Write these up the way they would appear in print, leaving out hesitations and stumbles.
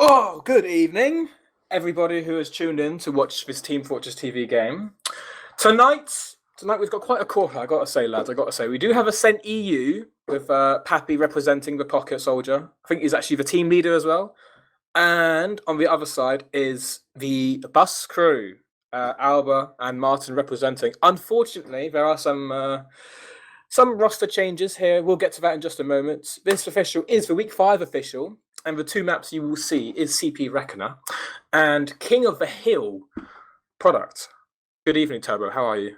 Oh, good evening, everybody who has tuned in to watch this Team Fortress TV game. Tonight we've got quite a corker, I gotta say, lads. I gotta say, we do have Ascent.EU with Pappy representing the Pocket Soldier. I think he's actually the team leader as well. And on the other side is the bus crew, Alba and Martin representing. Unfortunately, there are some roster changes here. We'll get to that in just a moment. This official is the Week 5 official, and the two maps you will see is CP Reckoner and King of the Hill Product. Good evening, Turbo. How are you?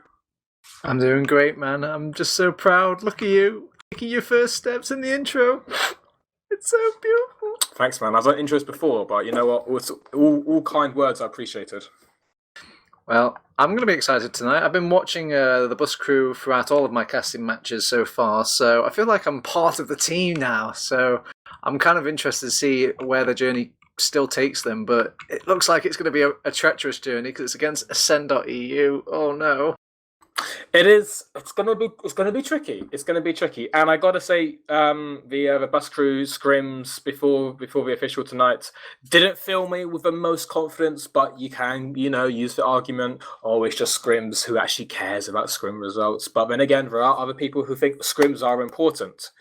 I'm doing great, man. I'm just so proud. Look at you, taking your first steps in the intro. It's so beautiful. Thanks, man. I was on intros before, but you know what? All kind words are appreciated. Well, I'm going to be excited tonight. I've been watching the bus crew throughout all of my casting matches so far, so I feel like I'm part of the team now. So I'm kind of interested to see where the journey still takes them, but it looks like it's going to be a treacherous journey because it's against Ascent.EU. Oh no. It is. It's gonna be tricky. It's gonna be tricky, and I gotta say, the bus crew scrims before the official tonight didn't fill me with the most confidence. But you can, use the argument, oh, it's just scrims. Who actually cares about scrim results? But then again, there are other people who think scrims are important.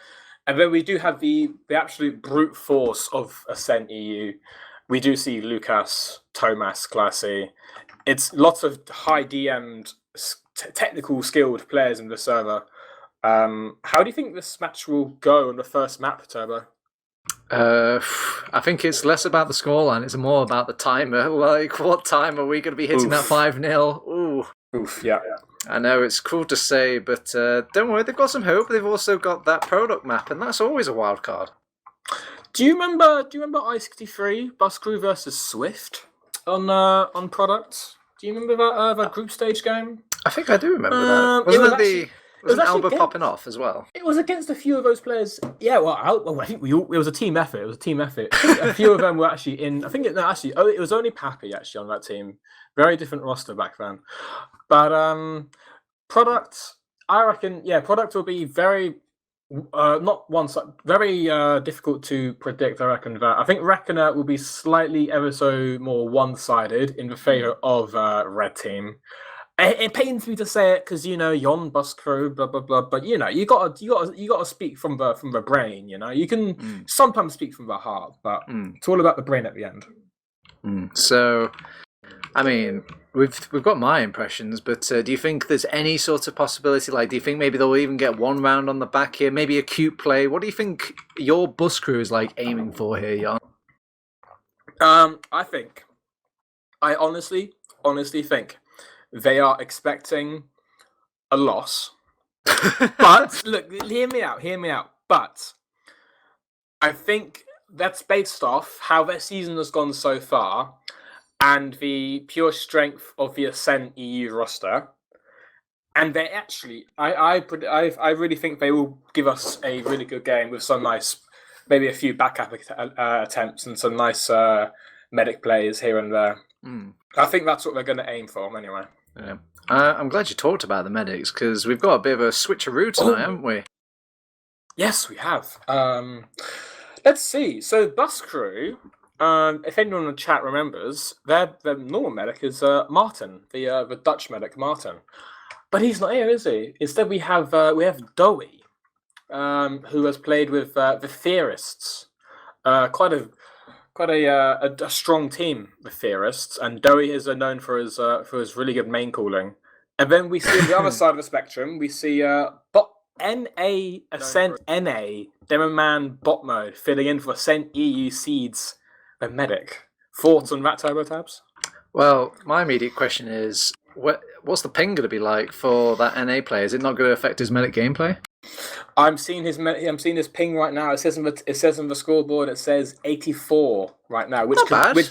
And then we do have the absolute brute force of Ascent EU. We do see Lucas, Thomas, Classy. It's lots of high DM'd technical skilled players in the server. How do you think this match will go on the first map, Turbo? I think it's less about the scoreline, it's more about the timer. Like, what time are we going to be hitting that 5-0? Ooh. Oof, yeah. I know, it's cruel to say, but don't worry, they've got some hope. They've also got that product map, and that's always a wild card. Do you remember I-63 Bus Crew versus Swift on product? Do you remember that group stage game? I think I do remember that. Wasn't Alba popping off as well? It was against a few of those players. Yeah, I think it was a team effort. It was a team effort. A few of them were actually in. It was only Pappy actually on that team. Very different roster back then. But product, I reckon, product will be very very difficult to predict. I reckon that. I think Reckoner will be slightly ever so more one-sided in the favor of red team. It pains me to say it because Yohn bus crew, blah blah blah. But you gotta speak from the brain. You can sometimes speak from the heart, but it's all about the brain at the end. So, I mean, we've got my impressions, but do you think there's any sort of possibility? Like, do you think maybe they'll even get one round on the back here? Maybe a cute play. What do you think your bus crew is like aiming for here, Yohn? I honestly think they are expecting a loss. But look, hear me out. But I think that's based off how their season has gone so far and the pure strength of the Ascent EU roster. And they actually, I really think they will give us a really good game with some nice, maybe a few backup attempts and some nice medic plays here and there. I think that's what they're going to aim for anyway. Yeah. I'm glad you talked about the medics because we've got a bit of a switcheroo tonight, haven't we? Yes, we have. Let's see. So bus crew, if anyone in the chat remembers, their normal medic is Martin, the Dutch medic Martin, but he's not here, is he? Instead, we have Dowie, who has played with the Theorists, quite a strong team, the Theorists, and Dowie is known for his really good main calling. And then we see on the other side of the spectrum, we see NA Ascent NA Demoman bot mode filling in for Ascent EU Seeds the medic. Thoughts on that, TurboTabs? Well, my immediate question is, what's the ping going to be like for that NA player? Is it not going to affect his medic gameplay? I'm seeing his ping right now. It says on the scoreboard. It says 84 right now, which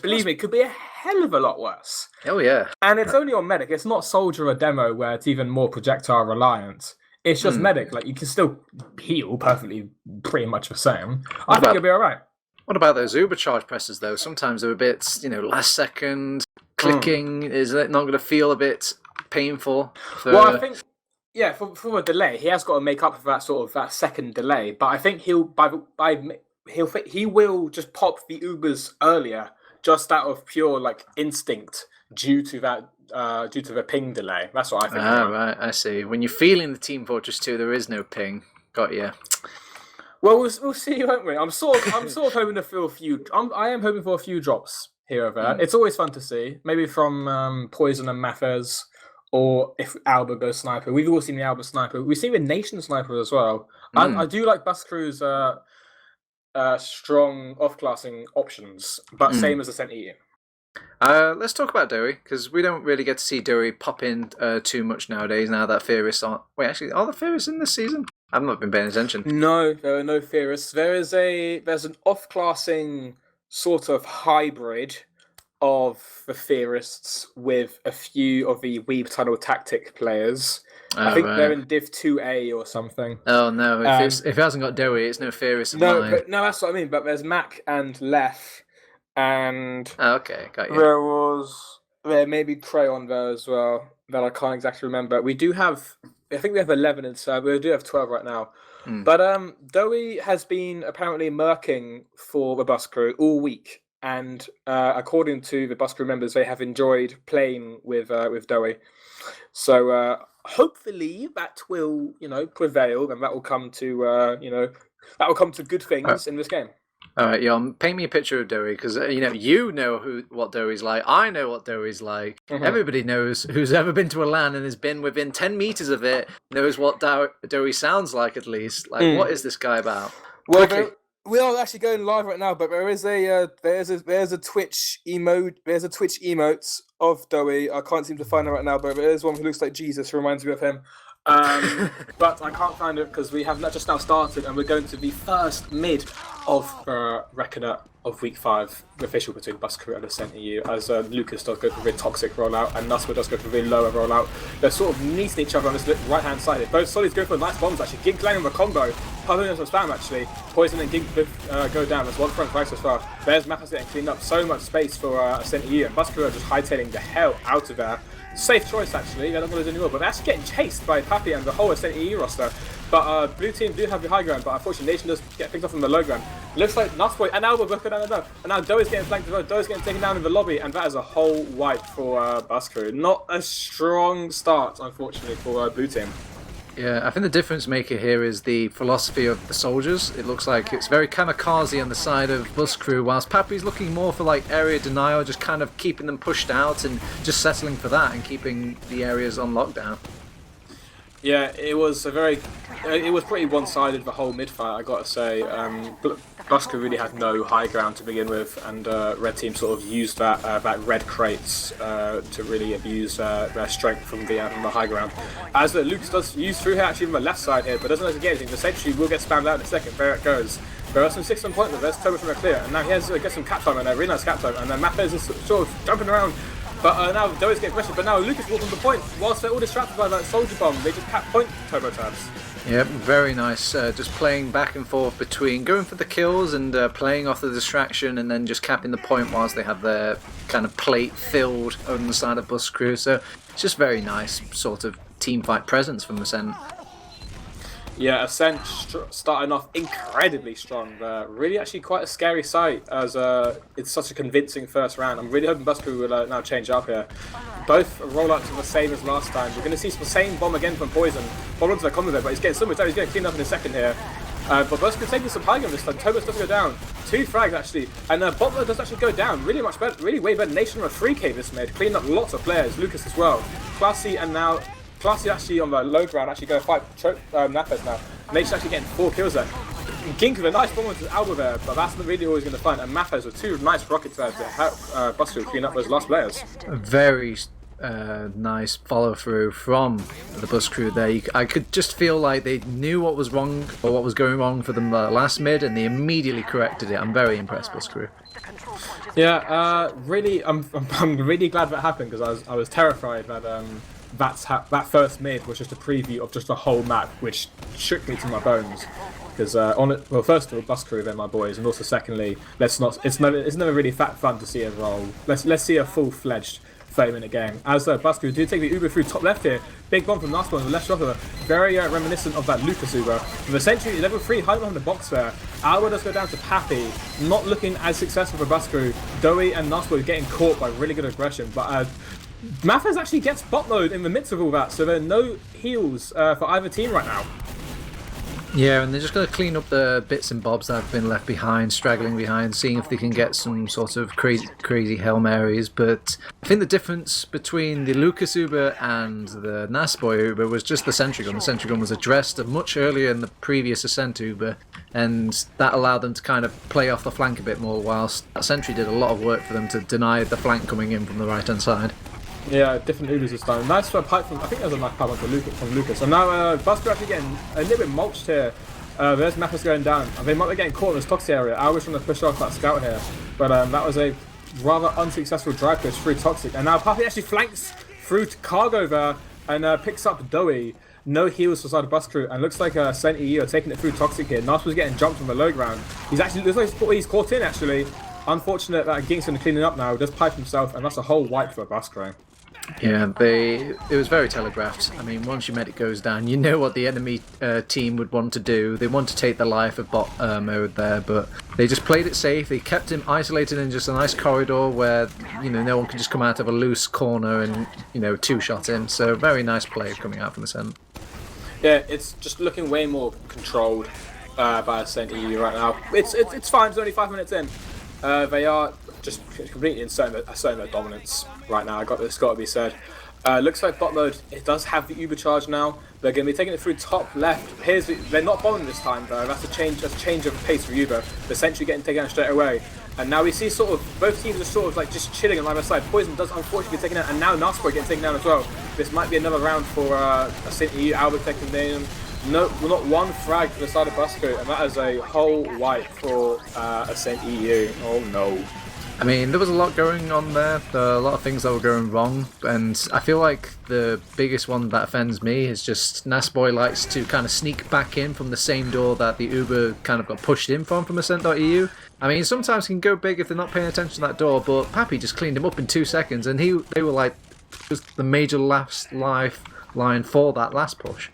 believe me, could be a hell of a lot worse. Oh yeah, and it's only on medic. It's not soldier or demo where it's even more projectile reliant. It's just medic. Like you can still heal perfectly, pretty much the same. I think you'll be all right. What about those Uber charge presses though? Sometimes they're a bit, last second clicking. Is it not going to feel a bit painful? Well, I think. Yeah, for a delay, he has got to make up for that second delay. But I think he'll by he will just pop the Ubers earlier, just out of pure like instinct, due to the ping delay. That's what I think. Right, I see. When you're feeling the Team Fortress 2, there is no ping. Got you. Well, we'll see, won't we? I'm sort of hoping to feel a few. I am hoping for a few drops here or there. It's always fun to see, maybe from Poison and Mathers, or if Alba goes sniper. We've all seen the Alba sniper. We've seen the Nation sniper as well. I do like Bus Crew's strong off-classing options, but same as Ascent.EU. Let's talk about Dowie, because we don't really get to see Dowie pop in too much nowadays. Now that Theorists aren't. Wait, actually, are the Theorists in this season? I've not been paying attention. No, there are no Theorists. There's an off-classing sort of hybrid of the Theorists with a few of the Weeb Tunnel Tactic players. I think they're in Div2A or something. Oh no! If it hasn't got Dowie, it's no Theorist of mine. No, that's what I mean. But there's Mac and Lef, and okay, got you. There may be Crayon there as well that I can't exactly remember. We do have, I think we have 11 inside. We do have 12 right now. But Dowie has been apparently murking for the Bus Crew all week, and according to the Bus Crew members, they have enjoyed playing with Dowie. So hopefully that will prevail, and that will come to good things in this game. All right, Yohn, paint me a picture of Dowie, because you know what Dowie's like. I know what Dowie's like. Everybody knows who's ever been to a LAN and has been within 10 meters of it knows what Dowie sounds like, at least. Like, what is this guy about? Well, we are actually going live right now, but there is there's a Twitch emote. There's a Twitch emote of Dowie. I can't seem to find it right now, but there is one who looks like Jesus, who reminds me of him. But I can't find it because we have just now started, and we're going to the first mid of Reckoner of Week 5, the official between Bus Crew and Ascent.EU, as Lucas does go for a very toxic rollout, and Nusper does go for a very lower rollout. They're sort of meeting each other on this right-hand side here. Both Solids go for nice bombs, actually. Gink landing with a combo. Pardon some spam, actually. Poison and Gink both go down. There's one front right as well. There's Mathas getting cleaned up. So much space for Ascent.EU, and Bus Crew are just hightailing the hell out of there. Safe choice, actually. They're not going to do any more, but they're actually getting chased by Pappy and the whole Ascent.EU roster. But blue team do have the high ground, but unfortunately Nation does get picked up from the low ground. Looks like Nutsboy and Alba both go down. And now Doe's getting flanked as well. Doe's getting taken down in the lobby, and that is a whole wipe for Bus Crew. Not a strong start, unfortunately, for blue team. Yeah, I think the difference maker here is the philosophy of the soldiers. It looks like it's very kamikaze on the side of Bus Crew, whilst Pappy's looking more for like area denial, just kind of keeping them pushed out and just settling for that and keeping the areas on lockdown. Yeah, it was pretty one-sided, the whole mid-fight, I gotta say. Bus Crew really had no high ground to begin with, and Red Team sort of used that red crates to really abuse their strength from the high ground. As Lucas does use through here, actually on the left side here, but doesn't actually get anything. The sentry will get spammed out in a second. There it goes. There are some 6 on point with this. Turbo from a clear, and now he has gets some cap time in there, really nice cap time, and then Mappes is sort of jumping around. But now Doe's getting pressured, but now Lucas walks on the point. Whilst they're all distracted by that soldier bomb, they just cap point TurboTabs. Yep, very nice. Just playing back and forth between going for the kills and playing off the distraction, and then just capping the point whilst they have their kind of plate filled on the side of Bus Crew. So it's just very nice sort of team fight presence from Ascent. Yeah, Ascent starting off incredibly strong there. Really actually quite a scary sight, as it's such a convincing first round. I'm really hoping Bus Crew will now change up here. Both rollouts are the same as last time. We're going to see the same bomb again from Poison. Bomb onto the combo there, but he's getting so much damage. He's getting cleaned up in a second here. But Bus Crew taking some high ground this time. Tobus doesn't go down. 2 frags actually. And Botler does actually go down. Really much better, really way better. Nation on a 3k this mid. Cleaning up lots of players. Lucas as well. Classy and now Classy actually on the low ground actually go fight Napes now. Nation actually getting 4 kills there. Gink with a nice bomb into Alba there, but that's not really always going to find. And Mathas with 2 nice rockets there to help Bus Crew clean up those last players. A very nice follow through from the Bus Crew there. I could just feel like they knew what was wrong or what was going wrong for them last mid, and they immediately corrected it. I'm very impressed, Bus Crew. Yeah, really, I'm really glad that happened, because I was terrified that that first mid was just a preview of just the whole map, which shook me to my bones. Because first of all, Bus Crew, they're my boys, and also secondly, it's never really fun to see a role. Let's see a full-fledged 30-minute game. As Busker do take the Uber through top left here. Big bomb from Naspo on the left shoulder. Very reminiscent of that Lucas Uber. With a Sentry level 3 hiding behind the box there. Alba does go down to Pappy. Not looking as successful for Busker. Doey and Naspo getting caught by really good aggression. But Mathers actually gets bot mode in the midst of all that. So there are no heals for either team right now. Yeah, and they're just going to clean up the bits and bobs that have been left behind, straggling behind, seeing if they can get some sort of crazy Hail Marys. But I think the difference between the Lucas Uber and the Nasboy Uber was just the Sentry Gun. The Sentry Gun was addressed much earlier in the previous Ascent Uber, and that allowed them to kind of play off the flank a bit more, whilst that Sentry did a lot of work for them to deny the flank coming in from the right-hand side. Yeah, different Ubers this time. Nice pipe from, I think there's a nice pipe from Lucas. And now Buster actually getting a little bit mulched here. There's Mathers going down. They might be getting caught in this Toxic area. I was trying to push off that scout here. But that was a rather unsuccessful drive push through Toxic. And now Puppy actually flanks through to Cargo there and picks up Doey. No heals for side of Bus Crew. And looks like Ascent.EU are taking it through Toxic here. Naspa's getting jumped from the low ground. He's actually, looks like he's caught in actually. Unfortunate that Gink's going to clean it up now. Does pipe himself, and that's a whole wipe for Bus Crew. Yeah, it was very telegraphed. I mean, once your medic goes down, you know what the enemy team would want to do. They want to take the life of bot mode there, but they just played it safe. They kept him isolated in just a nice corridor where, you know, no one can just come out of a loose corner and, you know, two-shot him. So very nice play coming out from Ascent. Yeah, it's just looking way more controlled by Ascent.EU right now. It's fine. It's only 5 minutes in. They are just completely asserting their dominance right now. It's got to be said. Looks like bot mode, it does have the Uber charge now. They're going to be taking it through top left. They're not bombing this time though. That's a change of pace for Uber. The Sentry getting taken out straight away. And now we see sort of both teams are sort of like just chilling on either side. Poison does unfortunately get taken out, and now Naspo getting taken down as well. This might be another round for Ascent.EU. Albert taking down. No, not one frag to the side of Busco, and that is a whole wipe for Ascent.EU. Oh no. I mean, there was a lot going on there. There were a lot of things that were going wrong, and I feel like the biggest one that offends me is just Nasboy likes to kind of sneak back in from the same door that the Uber kind of got pushed in from Ascent.EU. I mean, sometimes he can go big if they're not paying attention to that door, but Pappy just cleaned him up in 2 seconds, and they were like just the major last lifeline for that last push.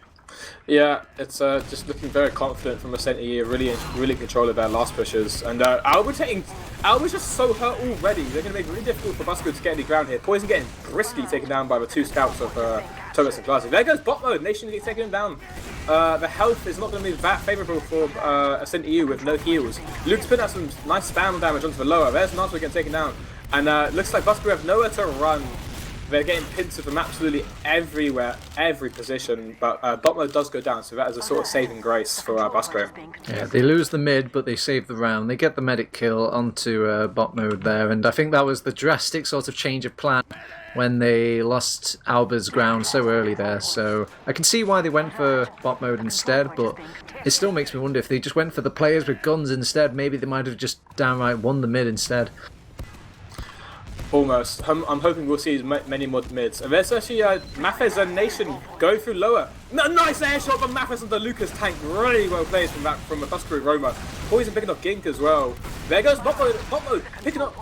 Yeah, it's just looking very confident from Ascent.EU, really control of their last pushes. And Albert's just so hurt already. They're going to make it really difficult for Busco to get any ground here. Poison getting briskly taken down by the two scouts of Thomas and Classy. There goes bot mode. Nation gets taken him down. The health is not going to be that favourable for Ascent.EU with no heals. Luke's putting out some nice spam damage onto the lower. There's Nasser getting taken down. And looks like Busco have nowhere to run. They're getting pincered from absolutely everywhere, every position, but bot mode does go down, so that is a sort of saving grace for Busco. Yeah, they lose the mid, but they save the round. They get the medic kill onto bot mode there, and I think that was the drastic sort of change of plan when they lost Alba's ground so early there, so I can see why they went for bot mode instead, but it still makes me wonder if they just went for the players with guns instead, maybe they might have just downright won the mid instead. Almost. I'm hoping we'll see many more mids. And there's actually Maffez and Nation go through lower. Nice air shot from Maffez on the Lucas tank. Really well played from the Buskery Roma. Poison picking up Gink as well. There goes bot mode picking up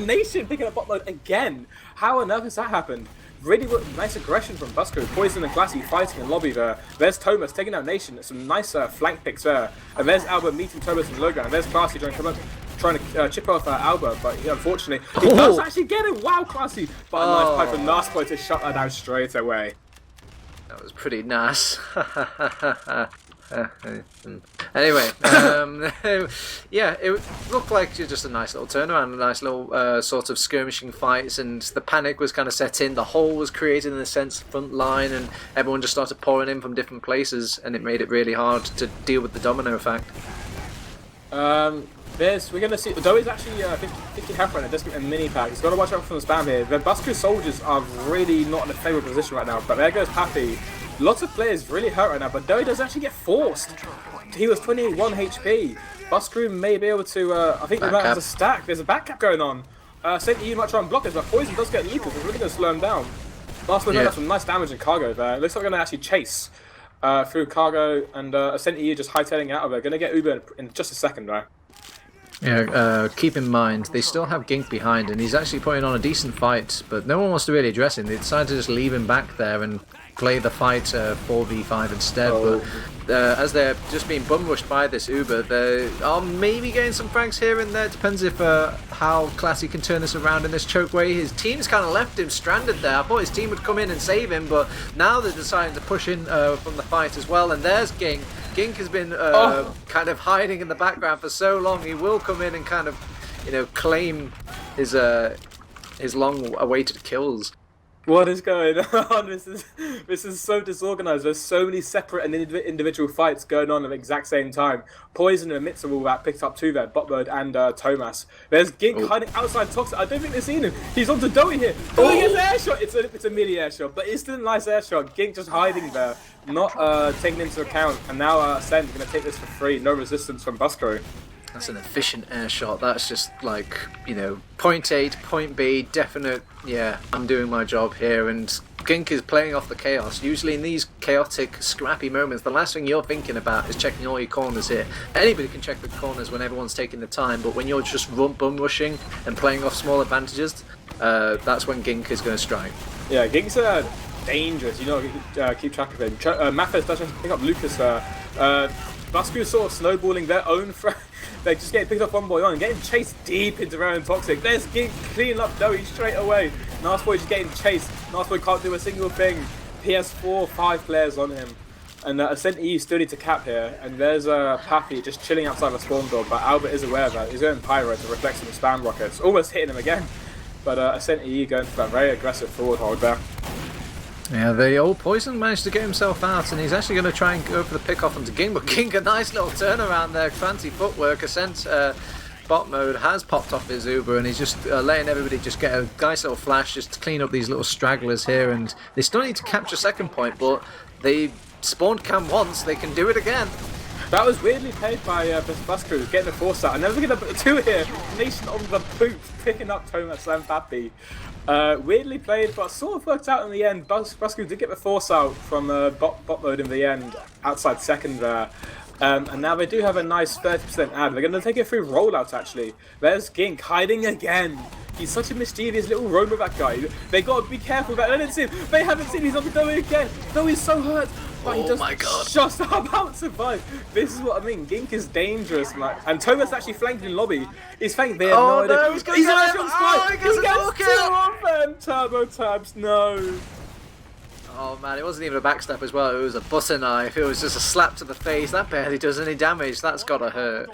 Nation picking up bot mode again. How on earth has that happened? Really nice aggression from Busco. Poison and Classy fighting in lobby there. There's Thomas taking out Nation. Some nice flank picks there. And there's Albert meeting Thomas in the low ground. There's Classy trying to chip off Albert, but unfortunately he does actually get it. Wow, Classy! But a nice pipe from Naspo to shut that down straight away. That was pretty nice. Anyway, yeah, it looked like just a nice little turnaround, a nice little sort of skirmishing fights, and the panic was kind of set in. The hole was created in the sense front line, and everyone just started pouring in from different places, and it made it really hard to deal with the domino effect. We're going to see, though he's actually 50 health right now, just a mini pack. He's got to watch out for the spam here. The Busco soldiers are really not in a favourable position right now, but there goes Pappy. Lots of players really hurt right now, but Doe does actually get forced. He was 21 HP. Busco may be able to, I think he might have a stack. There's a back cap going on. Ascent.EU might try and block this, but Poison does get Lucas. It's really going to slow him down. Last one got some nice damage in Cargo there. It looks like we're going to actually chase through Cargo, and Ascent.EU just hightailing out of it. Going to get Uber in just a second though. Yeah, keep in mind, they still have Gink behind, and he's actually putting on a decent fight, but no one wants to really address him. They decide to just leave him back there and play the fight 4v5 instead, but Oh, as they're just being bum rushed by this Uber, they are maybe getting some frags here and there. Depends if how Classy can turn this around in this choke way. His team's kind of left him stranded there. I thought his team would come in and save him, but now they're deciding to push in from the fight as well, and there's Gink. Gink has been kind of hiding in the background for so long. He will come in and kind of, claim his long-awaited kills. what is going on? This is so disorganized. There's so many separate and individual fights going on at the exact same time. Poison and Mitz are all that picked up too there, Bot Mode and Thomas. There's Gink hiding outside Toxic. I don't think they've seen him. He's onto Doey here. Oh, he gets an air shot. It's a melee air shot, but it's still a nice air shot. Gink just hiding there, not taken into account. And now Ascent going to take this for free. No resistance from Busco. That's an efficient air shot. That's just like, point A to point B, definite, yeah, I'm doing my job here. And Gink is playing off the chaos. Usually in these chaotic, scrappy moments, the last thing you're thinking about is checking all your corners here. Anybody can check the corners when everyone's taking the time, but when you're just bum rushing and playing off small advantages, that's when Gink is going to strike. Yeah, Gink's dangerous. Keep track of him. Mathis does pick up Lucas. Busco's sort of snowballing their own. They're just getting picked up one by one and getting chased deep into their own Toxic. There's Gink cleaning up Doey straight away. Nasboy just getting chased. Nasboy can't do a single thing. PS4, 5 players on him. And Ascent.EU still need to cap here. And there's Pappy just chilling outside the spawn door, but Albert is aware of that. He's going Pyro to reflect some spam rockets. Almost hitting him again. But Ascent.EU going for that very aggressive forward hold there. Yeah, the old Poison managed to get himself out, and he's actually going to try and go for the pick-off onto Gink, but Gink, a nice little turnaround there, fancy footwork. Ascent bot mode has popped off his Uber, and he's just letting everybody just get a nice little flash just to clean up these little stragglers here, and they still need to capture second point, but they spawned cam once, they can do it again. That was weirdly played by Busco, getting a force out. And then we're going to put two here. Nation on the boot, picking up Thomas and Pappy. Weirdly played, but sort of worked out in the end. Busco did get the force out from bot mode in the end, outside second there. And now they do have a nice 30% ad. They're going to take it through rollout, actually. There's Gink hiding again. He's such a mischievous little roamer, that guy. They got to be careful that they didn't see him. They haven't seen him. He's on the Doey again. Doey's so hurt. But he does just about survive. This is what I mean. Gink is dangerous, man. And Thomas actually flanked in lobby. He's flanked there. Oh, no, no, he's actually on spy. He gets two on them. TurboTabs, no. Oh man, it wasn't even a backstep as well, it was a butter knife, it was just a slap to the face, that barely does any damage, that's gotta hurt.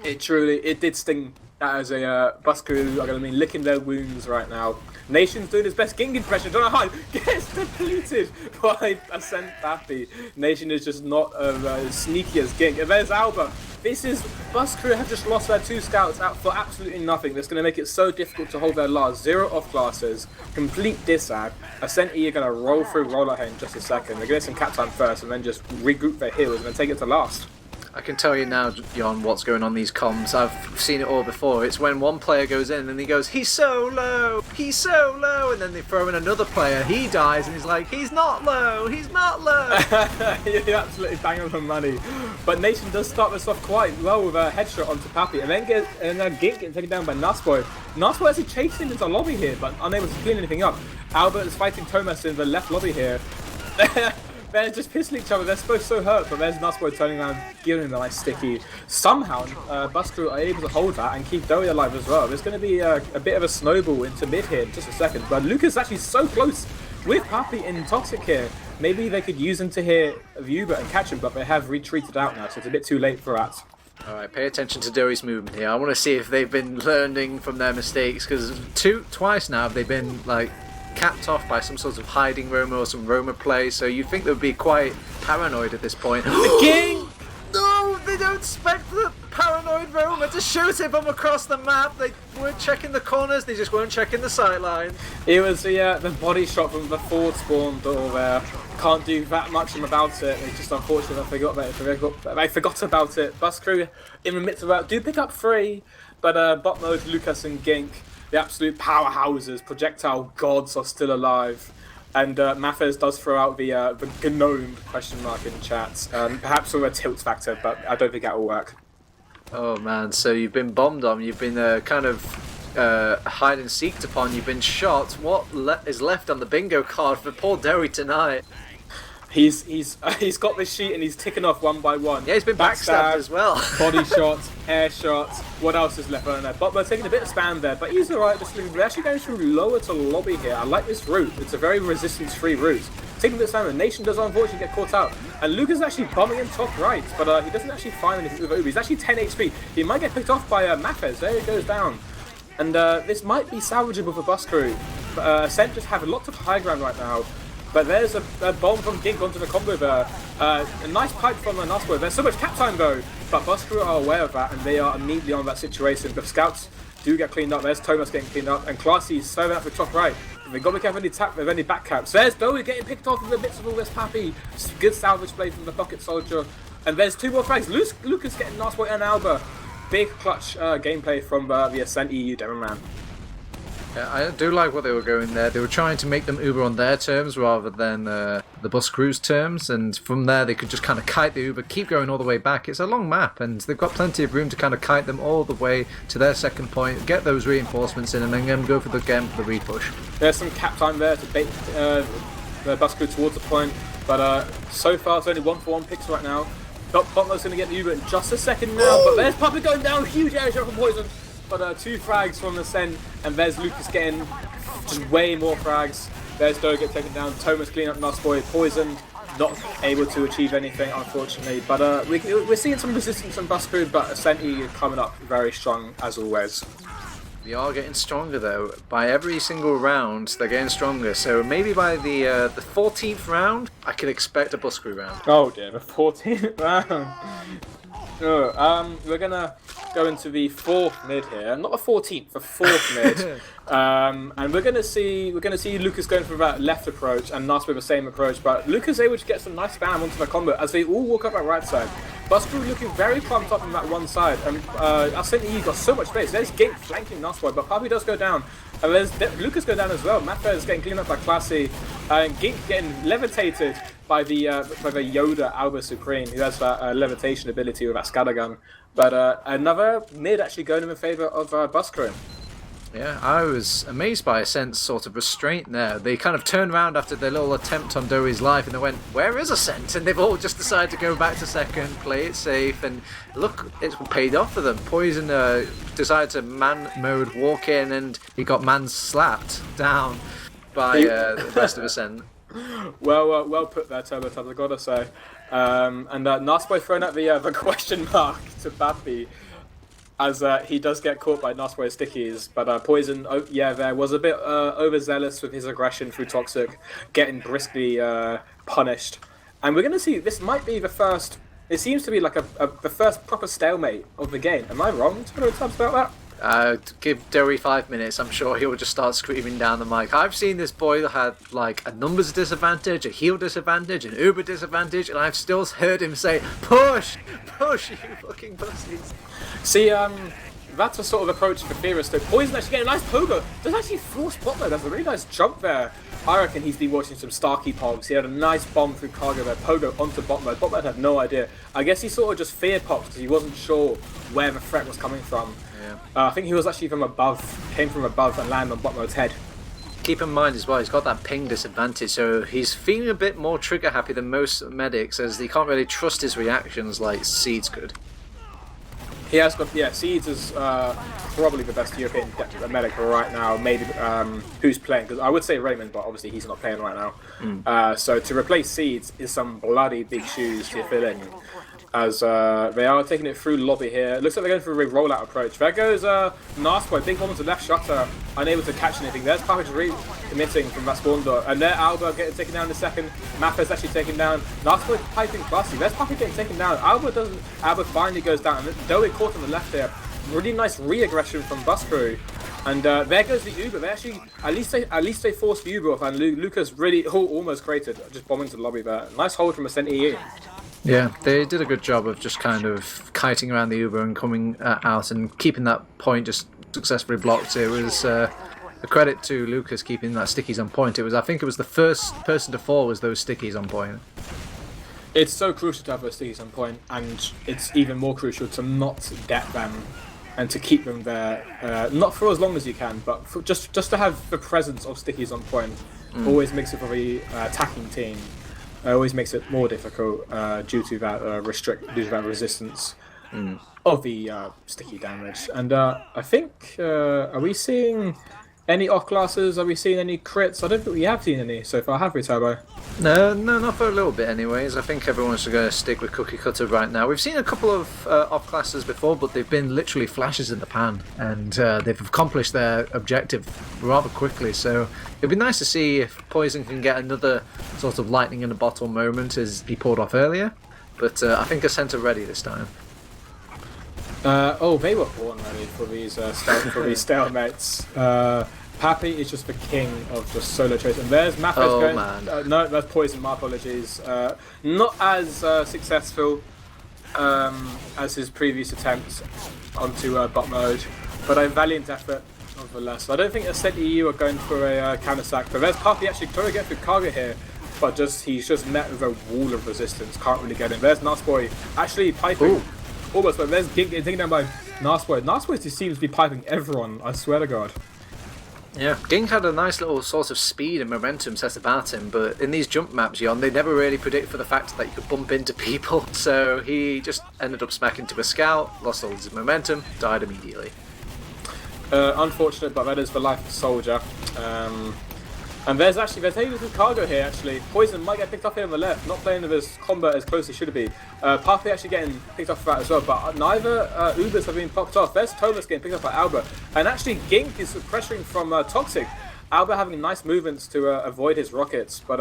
It did sting. That is a bus crew are going to be licking their wounds right now. Nation's doing his best Gink impression, don't know how, gets depleted by Ascent Pappy. Nation is just not as sneaky as Gink. And there's Alba. Bus crew have just lost their two scouts out for absolutely nothing. That's going to make it so difficult to hold their last. 0 off classes, complete disad. Ascent.EU are going to roll through roller here in just a second. They're going to get some cap time first and then just regroup their heals and then take it to last. I can tell you now, Yohn, what's going on these comms. I've seen it all before. It's when one player goes in and he goes, he's so low, and then they throw in another player, he dies, and he's like, he's not low. You're absolutely bang on the money. But Nation does start this off quite well with a headshot onto Pappy, and then Gink gets taken down by Nasboy. Nasboy actually chasing into the lobby here, but unable to clean anything up. Albert is fighting Thomas in the left lobby here. They're just pissing each other. They're both so hurt, but there's Nasboy turning around, giving him a nice sticky. Somehow, Bus Crew are able to hold that and keep Doey alive as well. There's going to be a bit of a snowball into mid here in just a second. But Lucas is actually so close with Pappy in Toxic here. Maybe they could use him to hit Vuba and catch him, but they have retreated out now, so it's a bit too late for that. Alright, pay attention to Doey's movement here. I want to see if they've been learning from their mistakes, because twice now they've been, capped off by some sort of hiding roamer or some roamer play, so you think they would be quite paranoid at this point. King! No, they don't expect the paranoid roamer to shoot him from across the map. They weren't checking the corners, they just weren't checking the sideline. It was the body shot from the forward spawn door there. Can't do that much about it. They just unfortunately they forgot about it. Bus Crew in the midst of that do pick up 3, but bot mode, Lucas and Gink, the absolute powerhouses, projectile gods, are still alive. And Maffez does throw out the gnome question mark in chat. Perhaps with a tilt factor, but I don't think that will work. Oh man, so you've been bombed on, you've been kind of hide and seeked upon, you've been shot. What is left on the bingo card for poor Derry tonight? He's got this sheet and he's ticking off one by one. Yeah, he's been backstabbed as well. Body shots, air shots. What else is left on there? But we're taking a bit of spam there, but he's alright. We're actually going through lower to lobby here. I like this route. It's a very resistance-free route. Taking a bit of spam. The Nation does unfortunately get caught out. And Luke is actually bombing in top right, but he doesn't actually find anything with Uber. He's actually 10 HP. He might get picked off by Mafez. There he goes down. And this might be salvageable for Bus Crew. Ascent just have lots of high ground right now. But there's a bomb from Gink onto the combo there. A nice pipe from Naspo. There's so much cap time though. But Bus Crew are aware of that and they are immediately on that situation. The scouts do get cleaned up. There's Thomas getting cleaned up. And Classy serving up for top right. They've got to be careful with any back caps. There's Bowie getting picked off in the midst of all this Pappy. Good salvage play from the Pocket Soldier. And there's two more frags. Lucas getting Naspo and Alba. Big clutch gameplay from the Ascent.EU demo man. Yeah, I do like what they were going there. They were trying to make them Uber on their terms rather than the Bus Crew's terms, and from there they could just kind of kite the Uber, keep going all the way back. It's a long map, and they've got plenty of room to kind of kite them all the way to their second point, get those reinforcements in, and then go for the repush. There's some cap time there to bait the Bus Crew towards the point, but so far it's only 1-for-1 picks right now. Botmo's going to get the Uber in just a second now, but there's Puppet going down, huge air shot from Poison. But two frags from Ascent, and there's Lucas getting just way more frags. There's Doe get taken down, Thomas clean up Nussboy, poisoned, not able to achieve anything unfortunately. But we're seeing some resistance from Bus Crew, but Ascent.EU coming up very strong as always. They are getting stronger though. By every single round, they're getting stronger. So maybe by the 14th round, I can expect a Bus Crew round. Oh dear, the 14th round. We're gonna go into the 4th mid here, not the 14th, the 4th mid, and we're gonna see Lucas going for that left approach and Nas with the same approach, but Lucas able to get some nice spam onto the combo as they all walk up that right side. Bus Crew looking very clumped up on that one side, and Ascent.EU got so much space. There's Gink flanking Nasboy, but Papi does go down, and there's Lucas go down as well. Mafez is getting cleaned up by Classy, and Gink getting levitated by the Yoda Alba Supreme, who has that levitation ability with that scatter gun. But another mid actually going in the favour of Bus Crew. Yeah, I was amazed by Ascent's sort of restraint there. They kind of turned around after their little attempt on Dory's life and they went, where is Ascent? And they've all just decided to go back to second, play it safe, and look, it's paid off for them. Poison decided to man mode walk in and he got man slapped down by the rest of Ascent. Well put there, TurboTabs, I gotta say. And Nasboy throwing out the question mark to Bappy, as he does get caught by Nasboy's stickies. But Poison, there was a bit overzealous with his aggression through Toxic, getting briskly punished. And we're gonna see, this might be the first, it seems to be like the first proper stalemate of the game. Am I wrong, TurboTabs, about that? Give Dory 5 minutes, I'm sure he'll just start screaming down the mic. I've seen this boy that had like a numbers disadvantage, a heal disadvantage, an Uber disadvantage, and I've still heard him say, push, you fucking pussies. See, that's a sort of approach for Theorist. Poison actually getting a nice pogo. Does actually force bot mode. That's a really nice jump there. I reckon he's been watching some Starkey pogs. He had a nice bomb through cargo there. Pogo onto bot mode. Bot mode had no idea. I guess he sort of just fear popped because he wasn't sure where the threat was coming from. Yeah. I think he was actually from above, came from above and landed on bot mode's head. Keep in mind as well, he's got that ping disadvantage, so he's feeling a bit more trigger happy than most medics, as he can't really trust his reactions like Seeds could. He has got, Seeds is probably the best European medic right now, maybe who's playing, because I would say Raymond, but obviously he's not playing right now. So to replace Seeds is some bloody big shoes to fill in, as they are taking it through lobby here. It looks like they're going for a rollout approach. There goes Nasboy, big bomb to left shutter, unable to catch anything. There's Pappage re-committing from that spawn door, and there Alba getting taken down in a second. Mappa's actually taken down. Nasboy piping Classy. There's Pappy getting taken down. Alba finally goes down, and Doe caught on the left there. Really nice re-aggression from Bus Crew. And there goes the Uber. They actually, at least they forced the Uber off, and Lucas really almost created, just bombing to the lobby there. Nice hold from Ascent.EU. Yeah, they did a good job of just kind of kiting around the Uber and coming out and keeping that point just successfully blocked. It was a credit to Lucas keeping that stickies on point. I think it was the first person to fall was those stickies on point. It's so crucial to have those stickies on point, and it's even more crucial to not get them and to keep them there, not for as long as you can, but for just to have the presence of stickies on point. Always makes it for the attacking team. Always makes it more difficult due to that due to that resistance of the sticky damage. And I think are we seeing any off classes? Are we seeing any crits? I don't think we have seen any so far, have we, Turbo? No, not for a little bit anyways. I think everyone's going to stick with Cookie Cutter right now. We've seen a couple of off classes before, but they've been literally flashes in the pan, and they've accomplished their objective rather quickly. So it'd be nice to see if Poison can get another sort of lightning in a bottle moment as he pulled off earlier. But I think Ascent are ready this time. They were born ready for these stalemates. Pappy is just the king of just solo chase, and there's Mathis going. Man. No, that's Poison. My apologies. Not as successful as his previous attempts onto bot mode, but a valiant effort nonetheless. I don't think Ascent.EU are going for a counter sack, but there's Pappy actually trying to get through cargo here, but he's just met with a wall of resistance. Can't really get in. There's Nasboy actually piping. Ooh. Almost, but there's Gink getting taken down by Nasboy. Nasboy just seems to be piping everyone. I swear to God. Yeah, Gink had a nice little sort of speed and momentum set about him, but in these jump maps, Yohn, they never really predict for the fact that you could bump into people, so he just ended up smacking to a scout, lost all his momentum, died immediately. Unfortunate, but that is the life of a soldier. And there's taking some cargo here actually. Poison might get picked up here on the left, not playing with his combat as close as he should be. Papi actually getting picked off for that as well, but neither Ubers have been popped off. There's Thomas getting picked up by Alba, and actually Gink is pressuring from Toxic. Alba having nice movements to avoid his rockets, but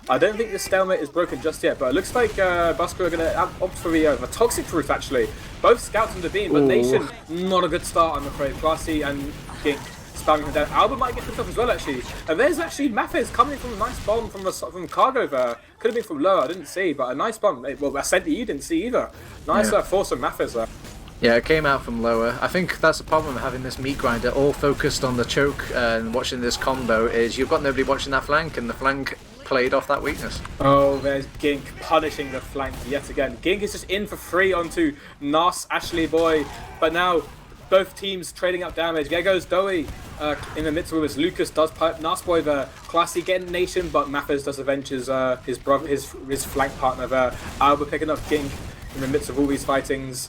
I don't think the stalemate is broken just yet. But it looks like Busker are going to opt for the Toxic route actually. Both scouts on the beam, but Nation, not a good start I'm afraid. Classy and Gink spamming him down. Alba might get picked up as well actually. And there's actually Mathis coming from a nice bomb from cargo there. Could have been from lower, I didn't see, but a nice bomb. Well, Ascent.EU didn't see either. Nice force from Mathis there. Yeah, it came out from lower. I think that's the problem of having this meat grinder all focused on the choke and watching this combo is you've got nobody watching that flank, and the flank played off that weakness. Oh, there's Gink punishing the flank yet again. Gink is just in for free onto Nas, Ashley Boy, but now both teams trading up damage. There goes Doey in the midst of his Lucas does pipe Nasboy there. Classy getting Nation, but Mathis does avenge his flank partner there. Alba picking up Gink in the midst of all these fightings.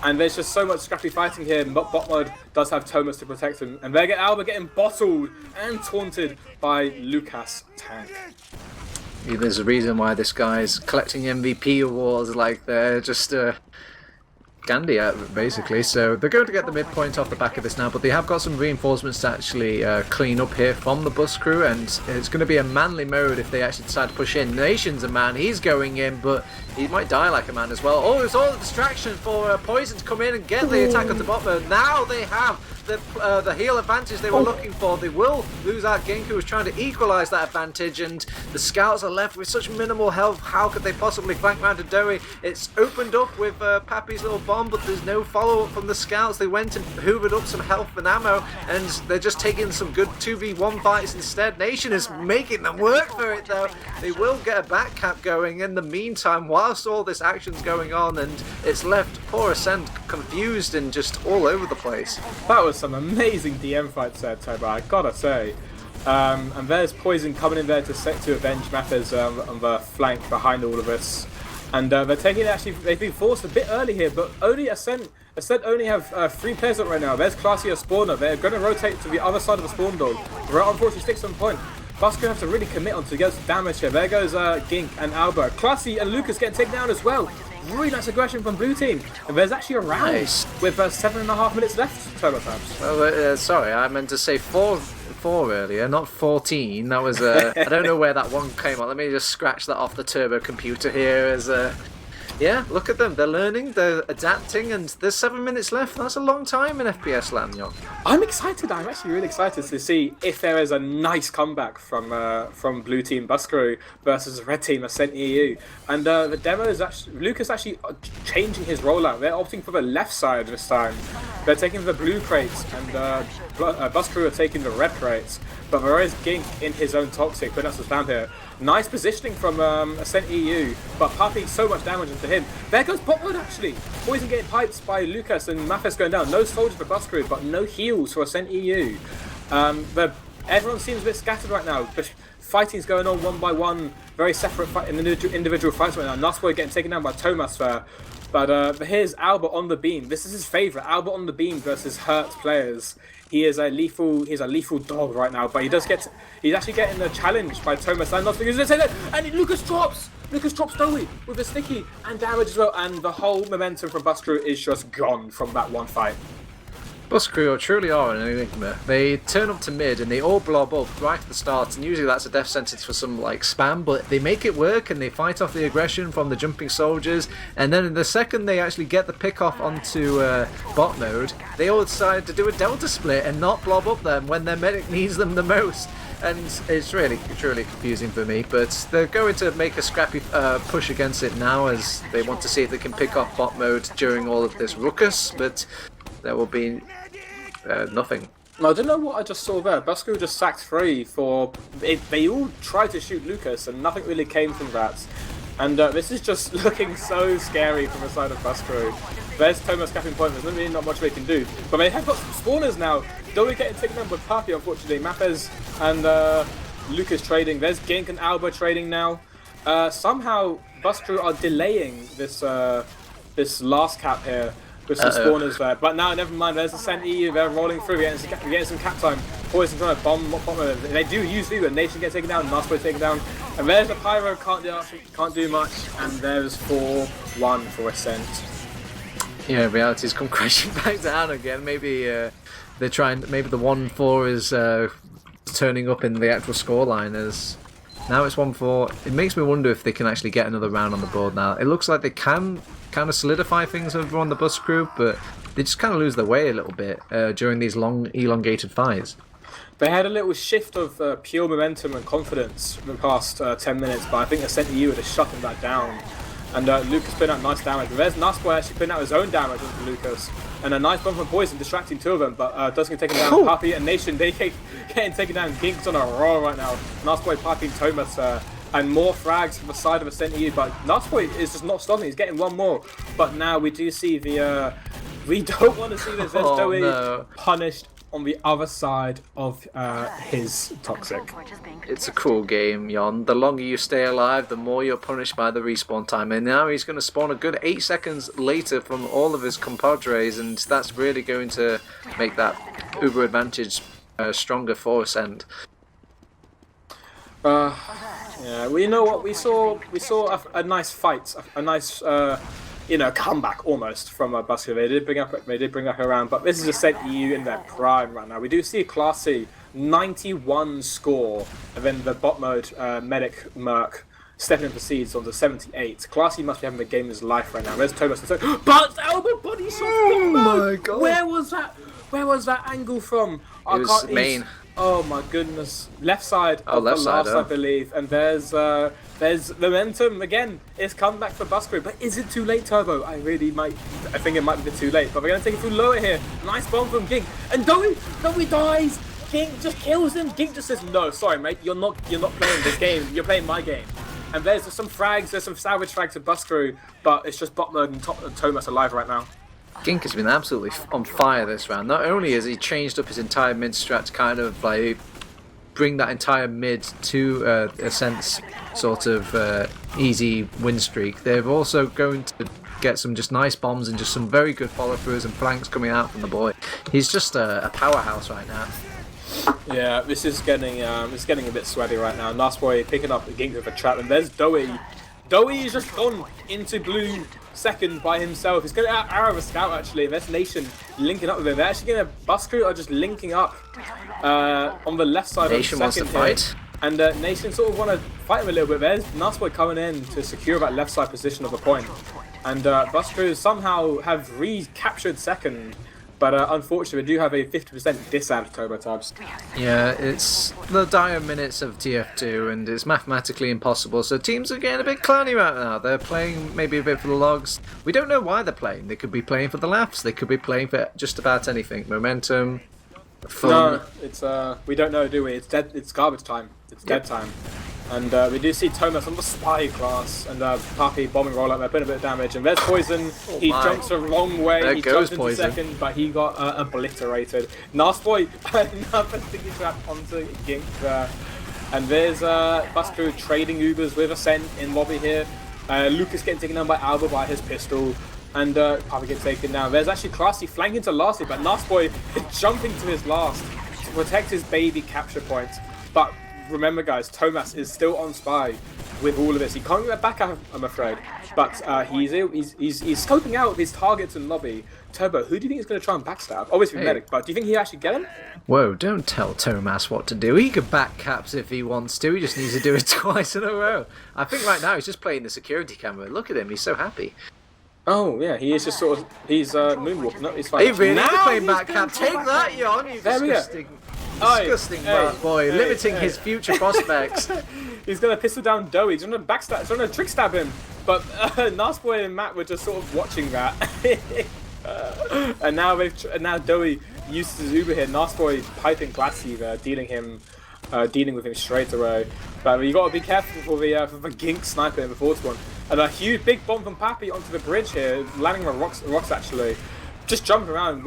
And there's just so much scrappy fighting here. Bot mode does have Thomas to protect him. And there get Alba getting bottled and taunted by Lucas Tank. Yeah, there's a reason why this guy's collecting MVP awards, like they're just Gandhi out basically. So they're going to get the midpoint off the back of this now, but they have got some reinforcements to actually clean up here from the bus crew, and it's going to be a manly mode if they actually decide to push in. Nation's a man, he's going in, but he might die like a man as well. Oh, it's all a distraction for Poison to come in and get the attack on the bottom. Now they have the heal advantage they were looking for. They will lose out Gink, who was trying to equalise that advantage, and the scouts are left with such minimal health. How could they possibly flank round to Doey? It's opened up with Pappy's little bomb, but there's no follow-up from the scouts. They went and hoovered up some health and ammo, and they're just taking some good 2v1 fights instead. Nation is making them work for it though. They will get a back cap going in the meantime whilst all this action's going on, and it's left poor Ascent confused and just all over the place. That was some amazing DM fights there, Toba, I gotta say. And there's Poison coming in there to avenge Mathis on the flank behind all of this. And they're taking it, actually, they've been forced a bit early here, but only Ascent only have 3 players up right now. There's Classy, a spawner. They're going to rotate to the other side of the spawn dog. We're at 46 on point. Busker have to really commit on to get some damage here. There goes Gink and Alba. Classy and Lucas getting taken down as well. Really nice aggression from blue team. And there's actually a round with 7.5 minutes left, TurboTabs. Well, sorry, I meant to say 4 earlier, not 14. That was I don't know where that one came on. Let me just scratch that off the turbo computer here. As yeah, look at them. They're learning, they're adapting, and there's 7 minutes left. That's a long time in FPS land, Yohn. I'm excited. I'm actually really excited to see if there is a nice comeback from blue team Busker versus red team Ascent.EU. And the demo is actually Lucas actually changing his rollout. They're opting for the left side this time. They're taking the blue crates, and Bus Crew are taking the red crates. But there is Gink in his own Toxic, putting up some spam here. Nice positioning from Ascent.EU, but pumping so much damage into him. There goes bot mode actually. Poison getting piped by Lucas and Mathis going down. No soldiers for Bus Crew, but no heals for Ascent.EU. Everyone seems a bit scattered right now. The fighting's going on one by one, very separate individual fights right now. Nutboy getting taken down by Thomas there. But here's Albert on the beam. This is his favourite. Albert on the beam versus hurt players. He is a lethal dog right now, but he's actually getting a challenge by Thomas and Nutboy. He's going to say that, and Lucas drops Dowie with a sticky and damage as well, and the whole momentum from Bus Crew is just gone from that one fight. Bus Crew truly are an enigma. They turn up to mid and they all blob up right at the start, and usually that's a death sentence for some like spam, but they make it work and they fight off the aggression from the jumping soldiers, and then in the second they actually get the pick off onto bot mode, they all decide to do a delta split and not blob up them when their medic needs them the most. And it's really confusing for me, but they're going to make a scrappy push against it now, as they want to see if they can pick off bot mode during all of this ruckus, but there will be nothing. I don't know what I just saw there. Bus Crew just sacked 3 for... They all tried to shoot Lucas and nothing really came from that. And this is just looking so scary from the side of Bus Crew. There's Thomas capping point. There's really not much they can do. But they have got some spawners now. Dowie getting taken down by Papi, unfortunately. Mapes and Lucas trading. There's Gink and Alba trading now. Somehow Bus Crew are delaying this this last cap here with some spawners there. But now, never mind. There's Ascent.EU. They're rolling through. We're getting some cap time. Poison trying to bomb. They do use V, but Nation gets taken down. Nastboy taken down. And there's the Pyro. Can't do much. And there's 4-1 for Ascent. Yeah, reality's come crashing back down again. Maybe they're trying. Maybe the 1-4 is turning up in the actual scoreline as now it's 1-4. It makes me wonder if they can actually get another round on the board now. It looks like they can kind of solidify things over on the Bus Crew, but they just kind of lose their way a little bit during these long, elongated fights. They had a little shift of pure momentum and confidence in the past 10 minutes, but I think Ascent.EU would have shut that down. And Lucas putting out nice damage. But there's Nastboy actually putting out his own damage onto Lucas. And a nice bomb from Poison distracting 2 of them, but doesn't get taken down. Papi and Nation, they getting taken down. Gink's on a roll right now. Nastboy piping Thomas. And more frags from the side of Ascent.EU, but Nutboy is just not stopping. He's getting one more. But now we do see the... we don't want to see this. There's Dowie punished on the other side of his Toxic. It's a cool game, Yohn. The longer you stay alive, the more you're punished by the respawn time. And now he's going to spawn a good 8 seconds later from all of his compadres, and that's really going to make that uber advantage stronger for Ascent. Yeah, well, you know what? We saw a nice fight, a nice comeback almost from Bus Crew. They did bring up around, but this is Ascent.EU in their prime right now. We do see a classy 91 score, and then the bot mode medic Merc stepping in for seeds on the 78. Classy must be having the game of his life right now. There's Thomas and so, but elbow body shot. Oh my god! Where was that angle from? It was main. Oh my goodness! Left side of left the side, last, I believe. And there's momentum again. It's come back for Bus Crew, but is it too late, Turbo? I think it might be too late. But we're gonna take it through lower here. Nice bomb from Gink, and Dowie dies. Gink just kills him. Gink just says, "No, sorry, mate. You're not playing this game. You're playing my game." And there's some frags. There's some salvage frags to Bus Crew, but it's just bot mode and Thomas alive right now. Gink has been absolutely on fire this round. Not only has he changed up his entire mid strat to kind of like bring that entire mid to Ascent's sort of easy win streak, they're also going to get some just nice bombs and just some very good follow-throughs and flanks coming out from the boy. He's just a powerhouse right now. Yeah, this is getting a bit sweaty right now. Nastboy picking up the Gink with a trap, and there's Dowie. Dowie is just gone into blue second by himself. He's going to arrow a scout actually. There's Nation linking up with him. They're actually going to Bus Crew are just linking up on the left side Nation of the second wants to fight. And Nation sort of want to fight him a little bit. There's Nastboy coming in to secure that left side position of the point. And Bus Crew somehow have recaptured second. But unfortunately, we do have a 50% dis out of TurboTabs. Yeah, it's the dire minutes of TF2, and it's mathematically impossible. So teams are getting a bit clowny right now. They're playing maybe a bit for the logs. We don't know why they're playing. They could be playing for the laughs. They could be playing for just about anything. Momentum, fun. No, it's we don't know, do we? It's dead. It's garbage time. It's dead time. And we do see Thomas on the spy class, and Papi bombing roll up there, putting a bit of damage. And there's Poison. He jumps the wrong way. There He goes jumped into Poison. second, but he got obliterated. Nasboy, another sticky trap onto Gink there. And there's Busco trading Ubers with Ascent in lobby here. Lucas getting taken down by Alba by his pistol. And Papi gets taken down. There's actually Classy flanking to Lasty, but Nasboy is jumping to his last to protect his baby capture point. But remember, guys, Thomas is still on spy with all of this. He can't get back out, I'm afraid. But he's scoping out his targets in lobby. Turbo, who do you think is going to try and backstab? Obviously, Medic, but do you think he'll actually get him? Whoa, don't tell Thomas what to do. He can back caps if he wants to. He just needs to do it twice in a row. I think right now he's just playing the security camera. Look at him, he's so happy. Oh, yeah, he is just sort of... He's moonwalking. No, he's fine. He really is Now playing he's back been cap. Take that, Yohn, you disgusting... Disgusting boy, limiting his future prospects. He's gonna pistol down Doughy. He's gonna backstab. He's gonna trick stab him. But Nasboy and Matt were just sort of watching that. And now Doughy uses his Uber here. Nasboy piping Glassy there, dealing with him straight away. But you gotta be careful for the Gink sniper in the fourth one. And a huge big bomb from Papi onto the bridge here, landing on rocks actually. Just jumping around,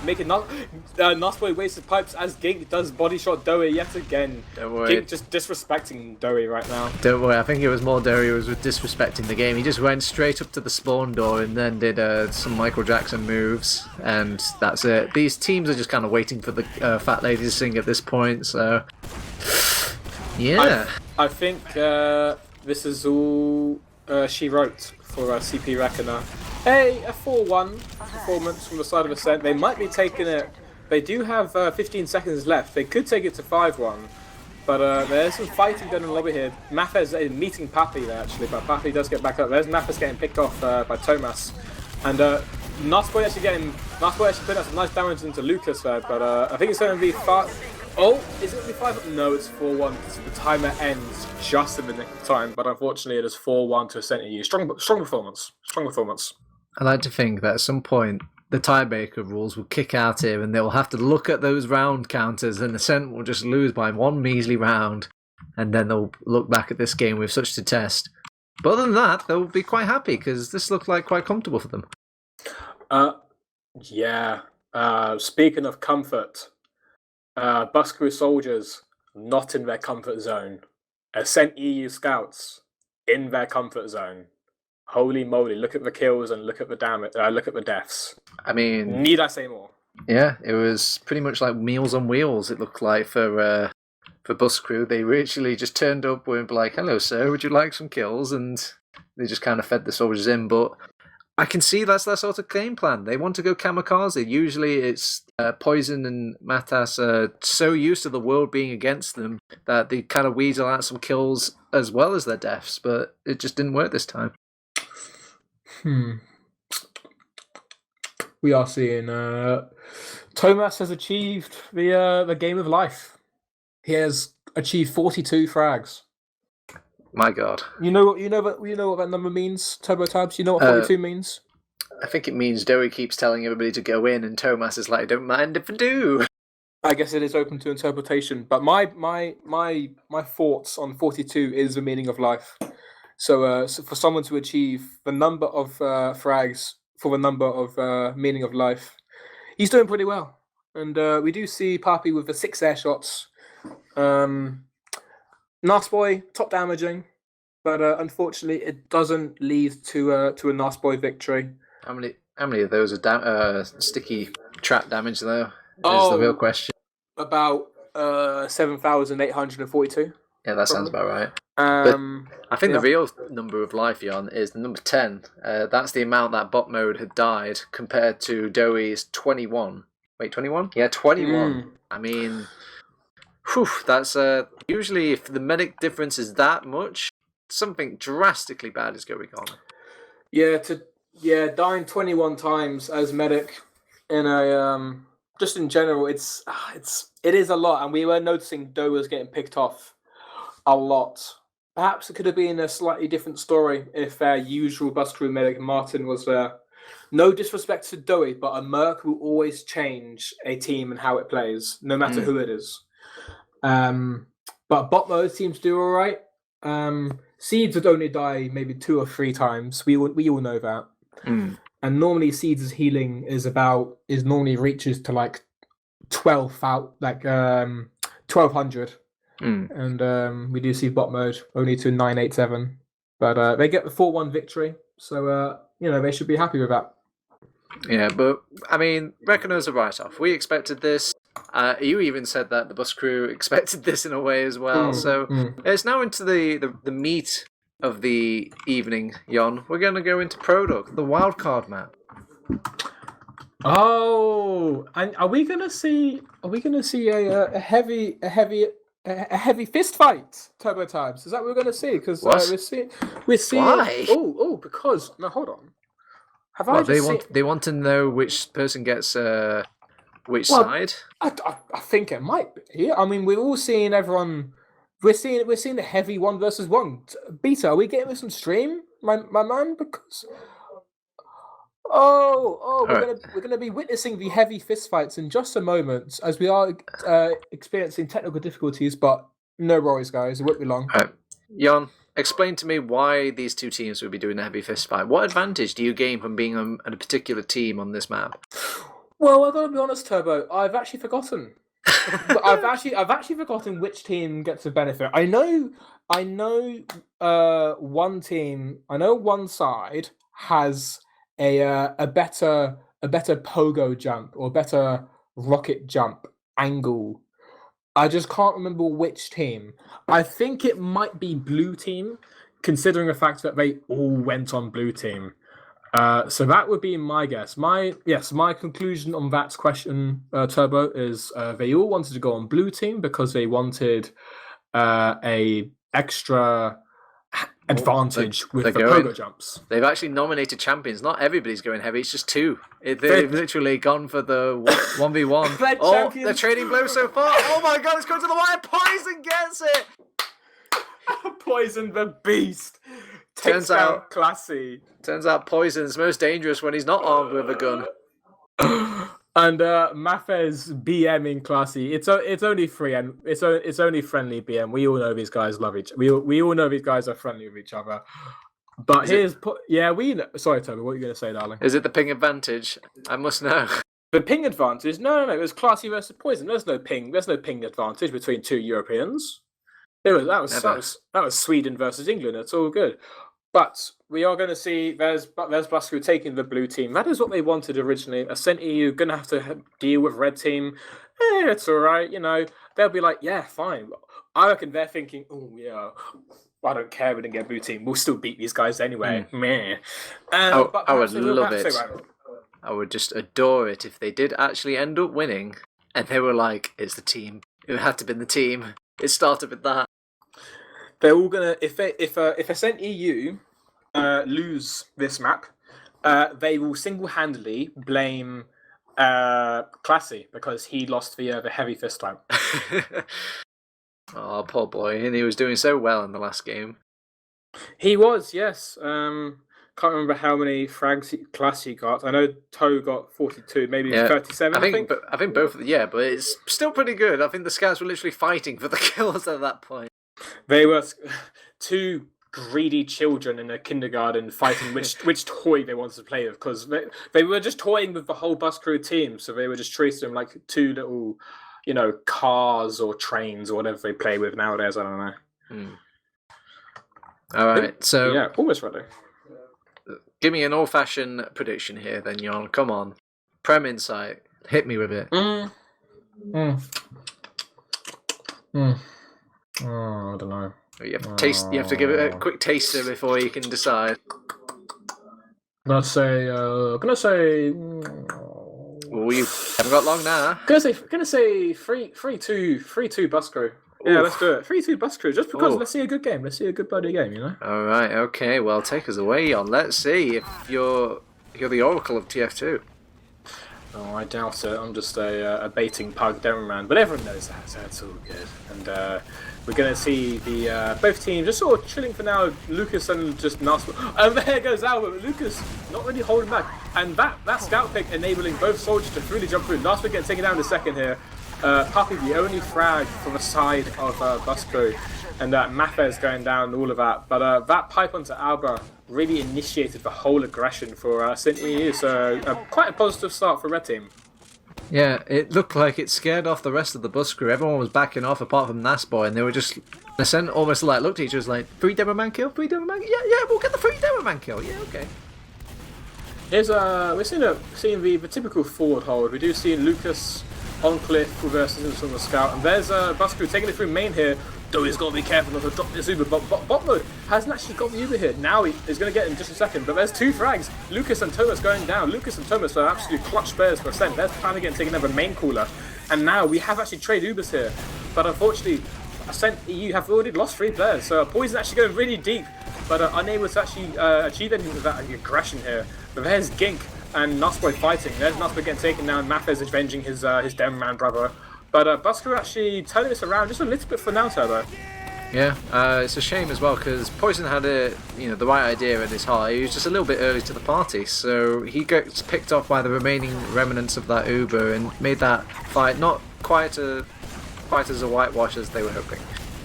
making Nasboy waste his pipes as Gink does body shot Doughy yet again. Don't worry. Gink just disrespecting Doughy right now. Don't worry, I think it was more Doughy who was disrespecting the game. He just went straight up to the spawn door and then did some Michael Jackson moves, and that's it. These teams are just kind of waiting for the fat lady to sing at this point, so... Yeah. I think this is all she wrote for CP Reckoner. Hey, a 4-1 performance from the side of Ascent. They might be taking it. They do have 15 seconds left. They could take it to 5-1. But there's some fighting done in the lobby here. Mathas is meeting Papi there actually, but Papi does get back up. There's Mathas getting picked off by Thomas. And Nasboy actually putting out some nice damage into Lucas there, but I think it's going to be 5. Oh, is it going to be 5? No, it's 4-1 because the timer ends just in the nick of time. But unfortunately, it is 4-1 to Ascent.EU. Strong performance. Strong performance. I like to think that at some point the tiebreaker rules will kick out here and they'll have to look at those round counters and Ascent will just lose by one measly round and then they'll look back at this game with such detest. But other than that, they'll be quite happy because this looked like quite comfortable for them. Yeah. Speaking of comfort, Buscrew soldiers not in their comfort zone. Ascent.EU scouts in their comfort zone. Holy moly, look at the kills and look at the damage, look at the deaths. I mean... Need I say more? Yeah, it was pretty much like Meals on Wheels, it looked like, for Bus Crew. They literally just turned up and were like, hello sir, would you like some kills? And they just kind of fed the soldiers in, but I can see that's their sort of game plan. They want to go kamikaze. Usually it's Poison and Matas are so used to the world being against them that they kind of weasel out some kills as well as their deaths, but it just didn't work this time. We are seeing Thomas has achieved the game of life. He has achieved 42 frags. My God. You know what that number means, TurboTabs? You know what 42 means? I think it means Doughy keeps telling everybody to go in, and Thomas is like, "Don't mind if I do." I guess it is open to interpretation, but my thoughts on 42 is the meaning of life. So for someone to achieve the number of frags for the number of meaning of life, he's doing pretty well. And we do see Papi with the 6 air shots. Nasboy top damaging, but unfortunately it doesn't lead to a Nasboy victory. How many of those are sticky trap damage though? Is the real question. About 7,842. Yeah, that sounds about right. But I think the real number of life, Yohn, is the number 10. That's the amount that bot mode had died compared to Doughy's 21. Wait, 21? Yeah, 21. I mean, that's usually if the medic difference is that much, something drastically bad is going on. Yeah, dying 21 times as medic in a just in general, it is a lot, and we were noticing Doe was getting picked off a lot. Perhaps it could have been a slightly different story if their usual bus crew medic Martin was there. No disrespect to Doe, but a Merc will always change a team and how it plays, no matter who it is. But bot mode seems to do all right. Seeds would only die maybe 2 or 3 times. We all know that. And normally Seeds' healing is normally reaches to like 1200. And we do see bot mode only to 987. But they get the 4-1 victory, so they should be happy with that. Yeah, but I mean, Reckoner's a write-off. We expected this. You even said that the bus crew expected this in a way as well. It's now into the meat of the evening, Yohn. We're going to go into Product, the wildcard map. Oh, and are we going to see a heavy fist fight, TurboTabs? Is that what we're going to see? Because we're seeing. Why? Because no, hold on. They want to know which person gets which side. I think it might be. I mean, we're all seeing everyone. We're seeing the heavy 1 versus 1. Beta, are we getting this on stream, my man? Because we're gonna be witnessing the heavy fist fights in just a moment, as we are experiencing technical difficulties. But no worries, guys. It won't be long. All right. Yohn, explain to me why these 2 teams would be doing a heavy fist fight. What advantage do you gain from being on a particular team on this map? Well, I've got to be honest, Turbo. I've actually forgotten. I've actually forgotten which team gets the benefit. I know. One team. I know one side has a better pogo jump or better rocket jump angle. I just can't remember which team. I think it might be blue team, considering the fact that they all went on blue team. So that would be my guess. My conclusion on that question, Turbo, is they all wanted to go on blue team because they wanted a extra advantage with the pogo jumps. They've actually nominated champions. Not everybody's going heavy. It's just 2. They've literally gone for the 1v1. They're trading blows so far. Oh my god, it's going to the wire. Poison gets it. Poison the beast. Turns out Poison's most dangerous when he's not armed with a gun. And Maffez BMing Classy. It's only free and it's only friendly BM. We all know these guys love each. We all know these guys are friendly with each other. But we know. Sorry, Toby. What are you going to say, darling? Is it the ping advantage? I must know. The ping advantage? No. It was Classy versus Poison. There's no ping advantage between 2 Europeans. That was Sweden versus England. It's all good. But we are going to see there's Blasco taking the blue team. That is what they wanted originally. Ascent.EU going to have to deal with red team. It's all right. They'll be like, yeah, fine. I reckon they're thinking, oh, yeah, I don't care. We didn't get blue team. We'll still beat these guys anyway. Meh. I would love it. I would just adore it if they did actually end up winning and they were like, it's the team. It had to be the team. It started with that. They're all gonna if Ascent.EU lose this map, they will single-handedly blame Classy because he lost the heavy fist time. Oh, poor boy, and he was doing so well in the last game. He was, yes. Can't remember how many frags Classy got. I know Toe got 42, maybe 37. I think both. But it's still pretty good. I think the scouts were literally fighting for the kills at that point. They were 2 greedy children in a kindergarten fighting which toy they wanted to play with, because they were just toying with the whole bus crew team, so they were just treating them like 2 little, cars or trains or whatever they play with nowadays. I don't know. All right, so yeah, almost ready. Give me an old-fashioned prediction here, then, Yohn. Come on, Prem Insight, hit me with it. Oh, I don't know. You have to taste. You have to give it a quick taster before you can decide. I'm gonna say. Well, you haven't got long now. Gonna say 3-2 bus crew. Yeah, let's do it. 3-2 bus crew. Just because let's see a good game. Let's see a good bloody game. All right. Okay. Well, take us away, Yohn. Let's see if you're the oracle of TF2. Oh, I doubt it. I'm just a baiting pug man, but everyone knows that, so it's all good. And we're going to see the both teams just sort of chilling for now. Lucas and just Nasty. And there goes Albert. Lucas not really holding back, and that scout pick enabling both soldiers to freely jump through. Nasty getting taken down in a second here. Puppy the only frag from the side of Busco, and Maffez going down and all of that. But that pipe onto Alba really initiated the whole aggression for Ascent.EU, so quite a positive start for Red Team. Yeah, it looked like it scared off the rest of the bus crew. Everyone was backing off apart from Nasboy, and they were just... Ascent almost like looked at each other like, free demo man kill? Free demo man kill? Yeah, we'll get the free demo man kill. Yeah, okay. Here's we're seeing the typical forward hold. We do see Lucas on cliff reverses into the scout, and there's bus crew taking it through main here. Though he's got to be careful not to drop this Uber, but bot mode hasn't actually got the Uber here. Now he's going to get it in just a second, but there's two frags. Lucas and Thomas going down. Lucas and Thomas are absolute clutch spares for Ascent. There's finally getting taken over main cooler, and now we have actually trade Ubers here, but unfortunately Ascent.EU have already lost 3 players, so Poison actually going really deep, but unable to actually achieve anything with that aggression here. But there's Gink and Nusboy fighting. There's Nusboy getting taken down. Maffez is avenging his Demonman brother. But Busker actually turning this around just a little bit for now, Turbo. Yeah, it's a shame as well because Poison had the right idea in his heart. He was just a little bit early to the party, so he gets picked off by the remaining remnants of that Uber and made that fight not quite as a whitewash as they were hoping.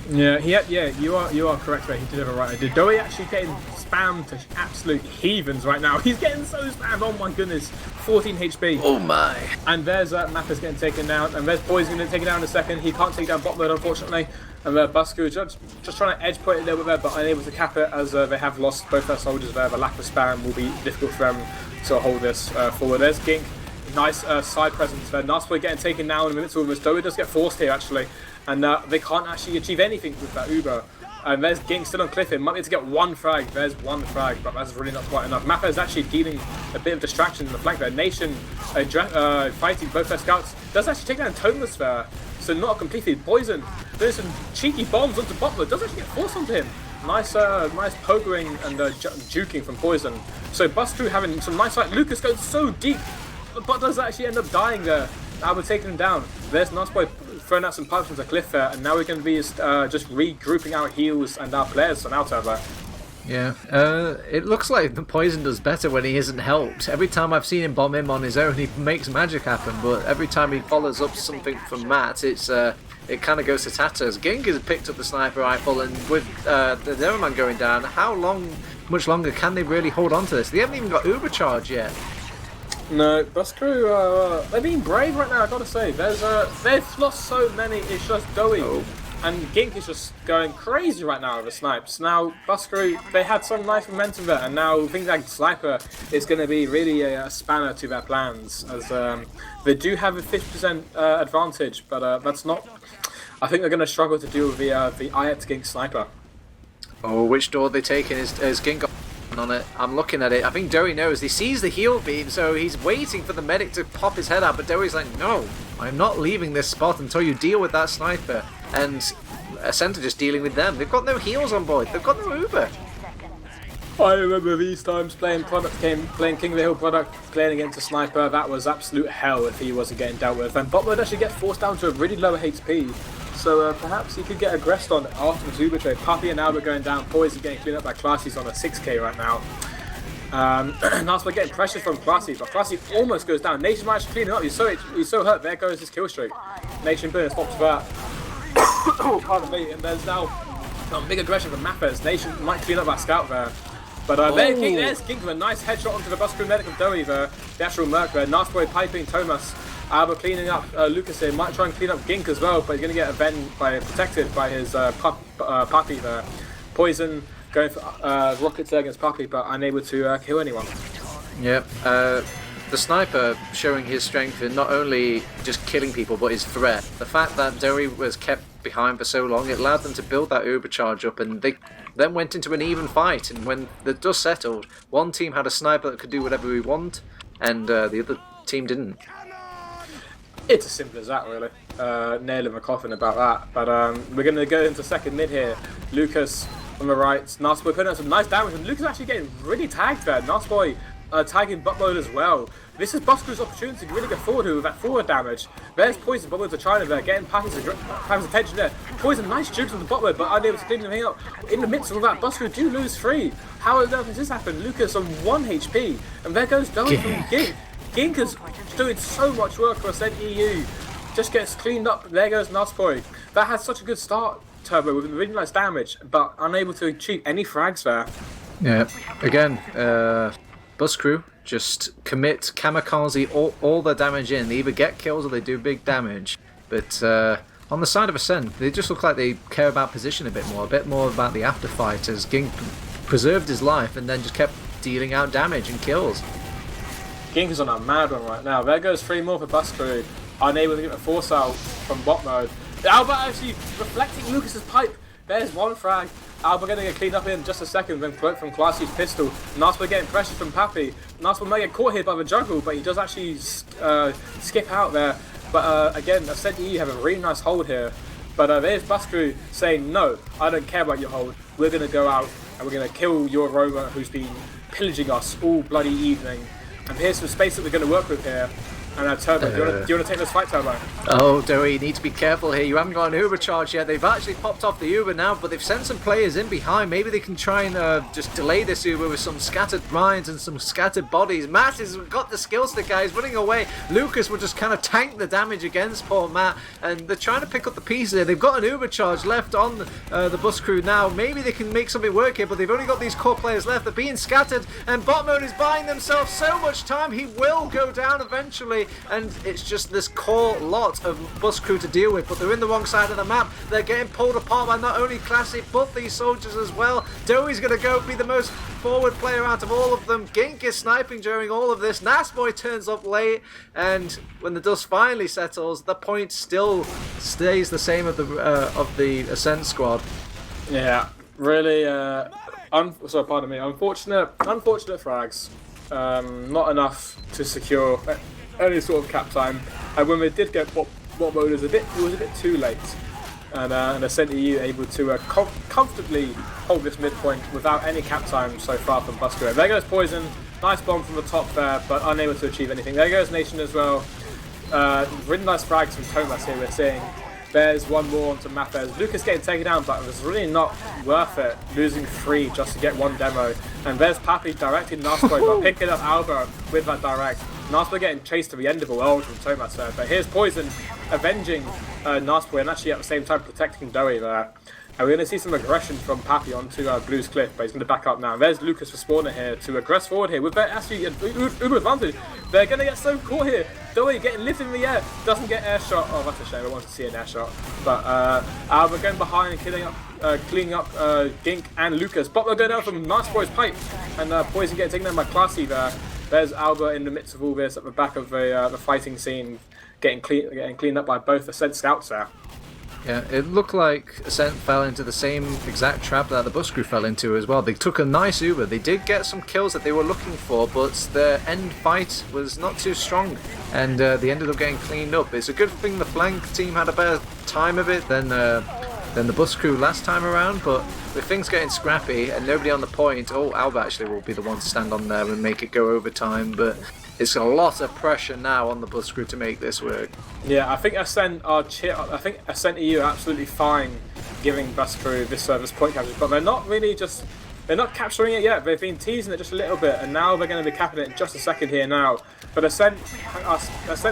Yeah, you are correct there. He did have a right idea. Dowie actually getting spammed to absolute heathens right now. He's getting so spammed. Oh my goodness, 14 HP. Oh my! And there's Mappa's getting taken down, and there's Poison getting taken down in a second. He can't take down bot mode unfortunately. And Busku just trying to edge point it a little bit there, but unable to cap it as they have lost both their soldiers there. The lack of spam will be difficult for them to hold this forward. There's Gink. Nice side presence there. Nasboy getting taken down in a minute to almost. Dowie does get forced here actually. And they can't actually achieve anything with that Uber. And there's Gink still on cliff here. Might be able to get one frag. There's one frag, but that's really not quite enough. Mappa is actually dealing a bit of distraction in the flank there. Nation fighting both their scouts. Does actually take down Thomas there. So not completely Poison. There's some cheeky bombs onto Butler. Does actually get forced onto him. Nice pokering and juking from Poison. So Bus Crew having some nice fight. Lucas goes so deep, but does actually end up dying there. Now we're taking him down. There's Nasboy throwing out some pipes from the cliff there, and now we're going to be just regrouping our heals and our players for now, Turbo. Yeah, it looks like the Poison does better when he isn't helped. Every time I've seen him bomb him on his own, he makes magic happen, but every time he follows up something from Matt, it kind of goes to tatters. Gink has picked up the sniper rifle, and with the Demoman going down, much longer can they really hold on to this? They haven't even got Uber charge yet. No, Bus Crew, they're being brave right now, I gotta say. They've lost so many, it's just Dowie. Oh. And Gink is just going crazy right now with the snipes. Now, Bus Crew, they had some nice momentum there, and now things like Sniper is going to be really a spanner to their plans, as they do have a 50% advantage, but that's not... I think they're going to struggle to deal with the IET Gink Sniper. Oh, which door are they taking? Is Gink on it? I'm looking at it. I think Dowie knows. He sees the heal beam, so he's waiting for the medic to pop his head out, but Dowie's like, no, I'm not leaving this spot until you deal with that sniper. And Ascent are just dealing with them. They've got no heals on board. They've got no Uber. I remember these times playing King of the Hill Product, playing against a sniper. That was absolute hell if he wasn't getting dealt with. And Bot would actually get forced down to a really low HP. So perhaps he could get aggressed on after the Uber trade. Puppy and Albert going down. Poison getting cleaned up by Classy on a 6k right now. That's by getting pressure from Classy, but Classy almost goes down. Nation might actually clean it up. He's so hurt. There goes his kill streak. Nation Burn stops that. Oh, pardon me. And there's now big aggression from Mappers. Nation might clean up that scout there. But there's Gink with a nice headshot onto the Bus Crew medic of Dowie there. The actual Merc there. Nasboy piping Thomas. Albert cleaning up Lucas here. Might try and clean up Gink as well, but he's going to get protected by his Puppy there. Poison going for rockets there against Puppy, but unable to kill anyone. Yep. The sniper showing his strength in not only just killing people, but his threat. The fact that Dowie was kept behind for so long, it allowed them to build that Uber charge up, and they then went into an even fight. And when the dust settled, one team had a sniper that could do whatever we want, and the other team didn't. It's as simple as that, really. Nailing the coffin about that. But we're going to go into second mid here. Lucas on the right. Nasboy putting out some nice damage, and Lucas actually getting really tagged there. Nasboy tagging butt mode as well. This is Buster's opportunity to really go forward with that forward damage. There's Poison, butt mode to China there, getting Pappy's attention there. Poison, nice jukes on the butt mode, but unable to clean anything up. In the midst of all that, Buster do lose 3. How on earth has this happened? Lucas on 1 HP, and there goes Dowie from Gink. Gink is doing so much work for Ascent.EU. Just gets cleaned up. There goes Naspoy. That had such a good start, Turbo, with really nice damage, but unable to achieve any frags there. Yeah, again, Bus Crew just commit kamikaze all their damage in. They either get kills or they do big damage. But on the side of Ascent, they just look like they care about position a bit more about the after fight, as Gink preserved his life and then just kept dealing out damage and kills. Gink is on a mad one right now. There goes 3 more for Bus Crew. Unable to get a force out from bot mode. Albert actually reflecting Lucas's pipe. There's 1 frag. Albert getting it cleaned up in just a second from Classy's pistol. Nasper getting pressure from Pappy. Nasper might get caught here by the juggle, but he does actually skip out there. But again, Ascent.EU have a really nice hold here. But there's Bus Crew saying, no, I don't care about your hold. We're going to go out and we're going to kill your rover who's been pillaging us all bloody evening. And here's some space that we're going to work with here. And Turbo, do you want to take this fight, Turbo? Oh, Dowie, you need to be careful here. You haven't got an Uber charge yet. They've actually popped off the Uber now, but they've sent some players in behind. Maybe they can try and just delay this Uber with some scattered minds and some scattered bodies. Matt has got the skill stick, guys, running away. Lucas will just kind of tank the damage against poor Matt, and they're trying to pick up the pieces here. They've got an Uber charge left on the Bus Crew now. Maybe they can make something work here, but they've only got these core players left. They're being scattered, and Bot Mode is buying themselves so much time. He will go down eventually, and it's just this core lot of Bus Crew to deal with, but they're in the wrong side of the map. They're getting pulled apart by not only Classic, but these soldiers as well. Dowie's going to go be the most forward player out of all of them. Gink is sniping during all of this. Nasboy turns up late, and when the dust finally settles, the point still stays the same of the Ascent squad. Yeah, really, sorry, pardon me, unfortunate frags. Not enough to secure any sort of cap time, and when we did get bot mode, it was a bit too late, and Ascent.EU able to comfortably hold this midpoint without any cap time so far from Bus Crew. There goes Poison, nice bomb from the top there, but unable to achieve anything. There goes Nation as well. Really nice frags from Thomas here, we're seeing. There's 1 more onto Mathers. Lucas getting taken down, but it was really not worth it, losing 3 just to get 1 demo. And there's Pappy directing Nasboy, but picking up Alba with that direct. Nasboy getting chased to the end of a world from Thomas there. But here's Poison avenging Nasboy, and actually at the same time protecting Dowie there. And we're going to see some aggression from Pappy onto Blue's Cliff, but he's going to back up now. There's Lucas for spawner here to aggress forward here with their actually uber advantage. They're going to get so caught here. Dowie getting lifted in the air, doesn't get air shot. Oh, that's a shame. I wanted to see an air shot. But Alba going behind, cleaning up Gink and Lucas. But we're going down from Nasboy's pipe, and Poison getting taken down by Classy there. There's Alba in the midst of all this at the back of the fighting scene, getting cleaned up by both Ascent scouts there. Yeah, it looked like Ascent fell into the same exact trap that the Bus Crew fell into as well. They took a nice Uber. They did get some kills that they were looking for, but the end fight was not too strong, and they ended up getting cleaned up. It's a good thing the flank team had a better time of it than the Bus Crew last time around, but with things getting scrappy and nobody on the point, Alba actually will be the one to stand on there and make it go overtime, but it's a lot of pressure now on the Bus Crew to make this work. Yeah, I think Ascent.EU are absolutely fine giving Bus Crew this point capture, but they're not capturing it yet. They've been teasing it just a little bit, and now they're going to be capping it in just a second here now. But Ascent are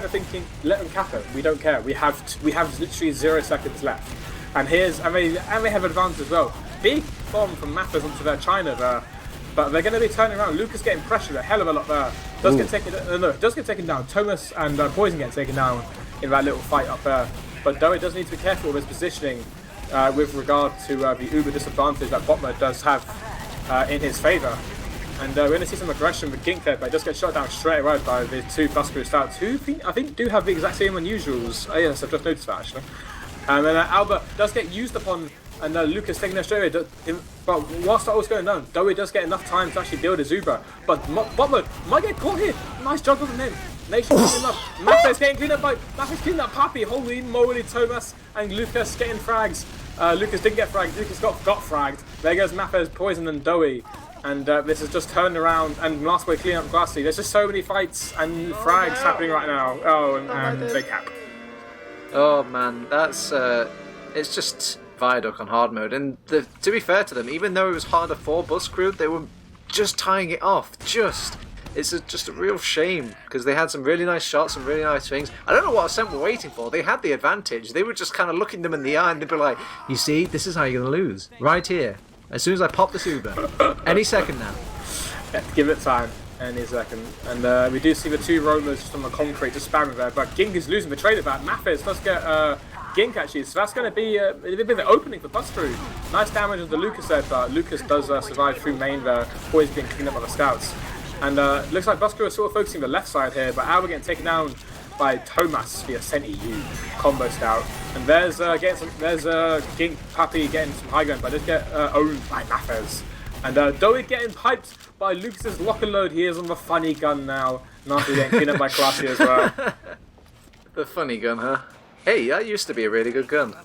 thinking, let them cap it. We don't care. We have literally 0 seconds left, and they have advantage as well. Big bomb from Mathers onto their China there. But they're going to be turning around. Lucas getting pressured a hell of a lot there. Does get taken down. Thomas and Poison get taken down in that little fight up there. But Dowie does need to be careful with his positioning with regard to the uber disadvantage that Botmer does have in his favour. And we're going to see some aggression with Gink there, but he does get shot down straight away by the 2 Bus Crew stouts, who I think do have the exact same unusuals. Oh yes, I've just noticed that actually. And then Alba does get used upon, and Lucas taking that straight away. But whilst that was going down, Dowie does get enough time to actually build his Uber. But Botman might get caught here. Nice juggle from him. Nation cleaning him up. Mathis getting cleaned up by cleaning up Pappy. Holy moly, Thomas and Lucas getting frags. Lucas didn't get fragged. Lucas got fragged. There goes Mathis, Poison and Dowie. And this is just turned around, and last way clean up Glassy. There's just so many fights and frags happening right now. Oh, and they cap. Oh man, that's it's just Viaduct on hard mode. And to be fair to them, even though it was harder for Bus Crew, they were just tying it off. It's just a real shame because they had some really nice shots, some really nice things. I don't know what Ascent were waiting for. They had the advantage. They were just kind of looking them in the eye, and they'd be like, "You see, this is how you're gonna lose, right here. As soon as I pop this Uber, any second now." Yeah, give it time, any second. And we do see the two roamers just on the concrete, just spamming there. But Gink is losing the trade back. Mathis does get Gink actually, so that's going to be a bit of the opening for Bus Crew. Nice damage as the Lucas there, but Lucas does survive through main there, always being cleaned up by the scouts. And looks like Bus Crew are sort of focusing the left side here, but Albert getting taken down by Thomas, the Ascent.EU combo scout. And there's Gink Pappy getting some high ground, but just get owned by Mathis. And Dowie getting piped by Lucas's lock and load. He is on the funny gun now. Nasty getting cleaned up by Classy as well. The funny gun, huh? Hey, that used to be a really good gun.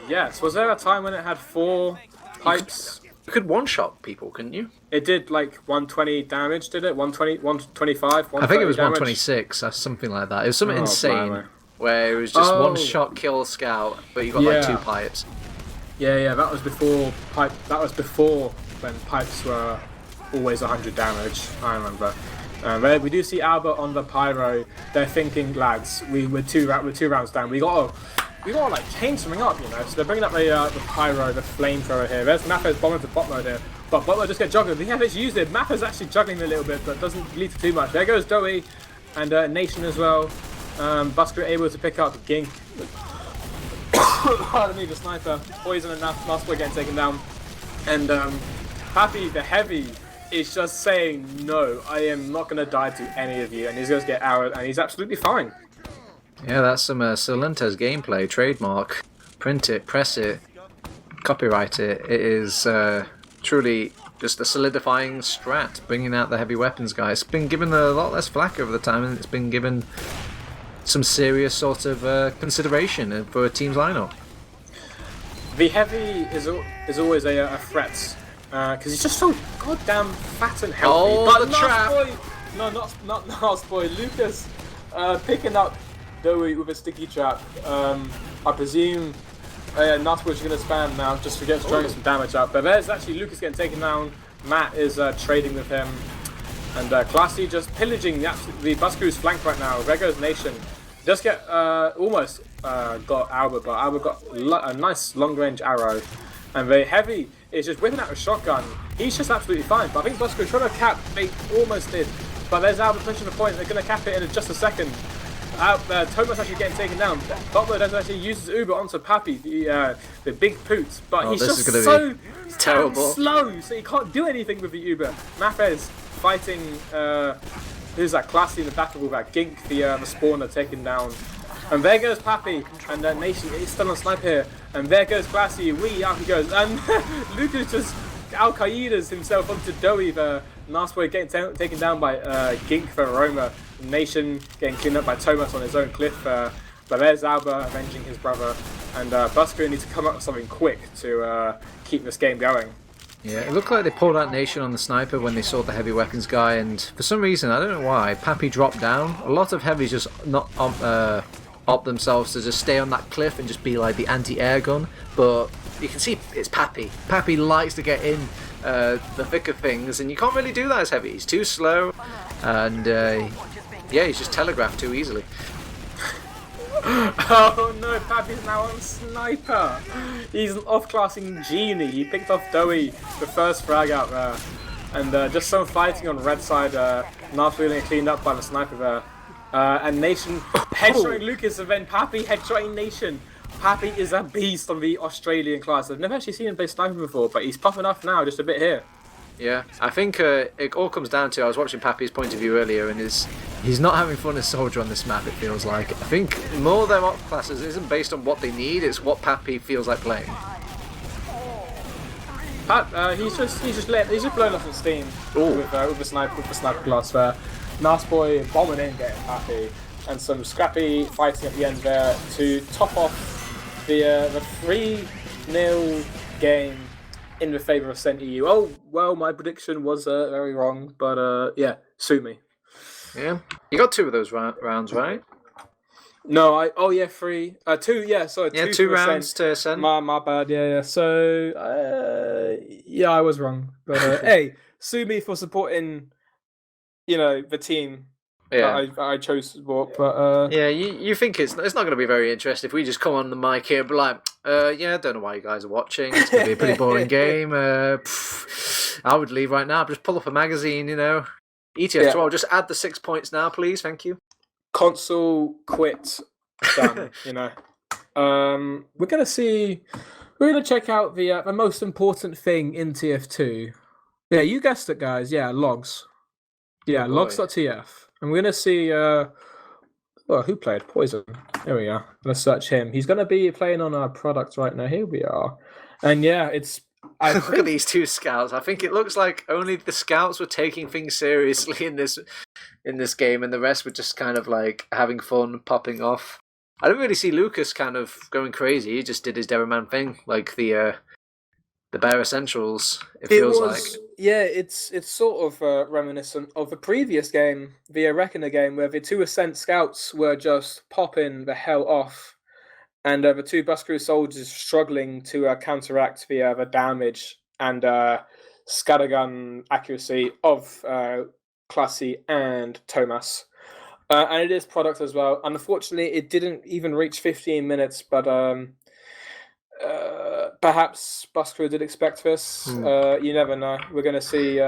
Yes. Was there a time when it had 4 pipes? You could one-shot people, couldn't you? It did like 120 damage, did it? 120, 125, 130 I think it was damage? 126, or something like that. It was something insane, blimey. where it was just one-shot kill scout, but you got like 2 pipes. Yeah, that was before pipe. That was before when pipes were always 100 damage. I remember. We do see Albert on the pyro. They're thinking, lads, we're two rounds down. We gotta like change something up, you know. So they're bringing up the pyro, the flamethrower here. There's Mappa's bomber to bot mode here, but bot mode just get juggled. They have actually used it. Mappa's actually juggling a little bit, but doesn't lead to too much. There goes Dowie and Nation as well. Busker able to pick up Gink. Pardon me, the sniper. Poison and last boy getting taken down. And Pappy, the heavy, is just saying, no, I am not going to die to any of you. And he's going to get arrowed, and he's absolutely fine. Yeah, that's some Silentes gameplay, trademark. Print it, press it, copyright it. It is truly just a solidifying strat, bringing out the heavy weapons guy. It's been given a lot less flack over the time, and it's been given some serious sort of consideration for a team's lineup. The heavy is always a threat because he's just so goddamn fat and healthy. Oh, but the trap! Boy, no, not last boy. Lucas picking up Dowie with a sticky trap. I presume Nasboy's going to spam now just to get throwing some damage up. But there's actually Lucas getting taken down. Matt is trading with him. And Classy just pillaging the Bus Crew's flank right now. There goes Nation. Just get almost got Albert, but Albert got a nice long-range arrow. And the heavy is just whipping out a shotgun. He's just absolutely fine. But I think Bus Crew trying to cap, they almost did. But there's Albert pushing the point. They're going to cap it in just a second. Thomas actually getting taken down. Butler does actually uses Uber onto Pappy, the big poot. But he's just so terrible, slow, so he can't do anything with the Uber. Mapez fighting, who's that? Classy in the back of that Gink, the spawner taken down. And there goes Pappy, and Nation is still on snipe here. And there goes Classy, out he goes. And Lucas just Al Qaeda's himself onto Dowie, the Nasboy getting taken down by Gink for Roma. Nation getting cleaned up by Thomas on his own cliff. But there's Alba avenging his brother. And Busker needs to come up with something quick to keep this game going. Yeah, it looked like they pulled out Nation on the sniper when they saw the heavy weapons guy, and for some reason, I don't know why, Pappy dropped down. A lot of heavies just not opt themselves to just stay on that cliff and just be like the anti-air gun, but you can see it's Pappy. Pappy likes to get in the thick of things, and you can't really do that as heavy. He's too slow, and yeah, he's just telegraphed too easily. Oh no, Pappy's now on sniper. He's an off-classing genie. He picked off Dowie, the first frag out there. And just some fighting on red side. Not feeling cleaned up by the sniper there. And Nation headshotting Lucas, and then Pappy headshotting Nation. Pappy is a beast on the Australian class. I've never actually seen him play sniper before, but he's popping off now just a bit here. Yeah, I think it all comes down to, I was watching Pappy's point of view earlier, and he's not having fun as Soldier on this map, it feels like. I think more of their op classes isn't based on what they need, it's what Pappy feels like playing. He's just blowing off some steam with the sniper class there. Nasboy bombing in, getting Pappy, and some scrappy fighting at the end there to top off the 3-0 game in the favour of Ascent.EU. Oh, well, my prediction was very wrong, but yeah, sue me. Yeah, you got 2 of those rounds, right? No, three, 2, sorry, Yeah, 2 2 for rounds Ascent. to Ascent. My bad, yeah. So, yeah, I was wrong. But, hey, sue me for supporting, the team Yeah. that I chose to support, but... Yeah, you think it's not going to be very interesting if we just come on the mic here and be like, yeah, I don't know why you guys are watching. It's going to be a pretty boring game. I would leave right now. Just pull up a magazine, ETF2L, just add the 6 points now, please. Thank you. Console quit. Done, We're going to check out the most important thing in TF2. Yeah, you guessed it, guys. Yeah, logs. Yeah, logs.tf. And we're going to see... who played Poison? There we are. Let's search him. He's going to be playing on our product right now. Here we are. And yeah, it's... Look at these 2 scouts. I think it looks like only the scouts were taking things seriously in this game, and the rest were just kind of like having fun, popping off. I don't really see Lucas kind of going crazy. He just did his Devilman thing, like the bare essentials. It feels like. Yeah, it's sort of reminiscent of the previous game, the Reckoner game, where the 2 Ascent scouts were just popping the hell off, and the 2 Bus Crew soldiers struggling to counteract the damage and scattergun accuracy of Classy and Thomas. And it is product as well. Unfortunately, it didn't even reach 15 minutes, but perhaps Bus Crew did expect this. You never know. We're going to see.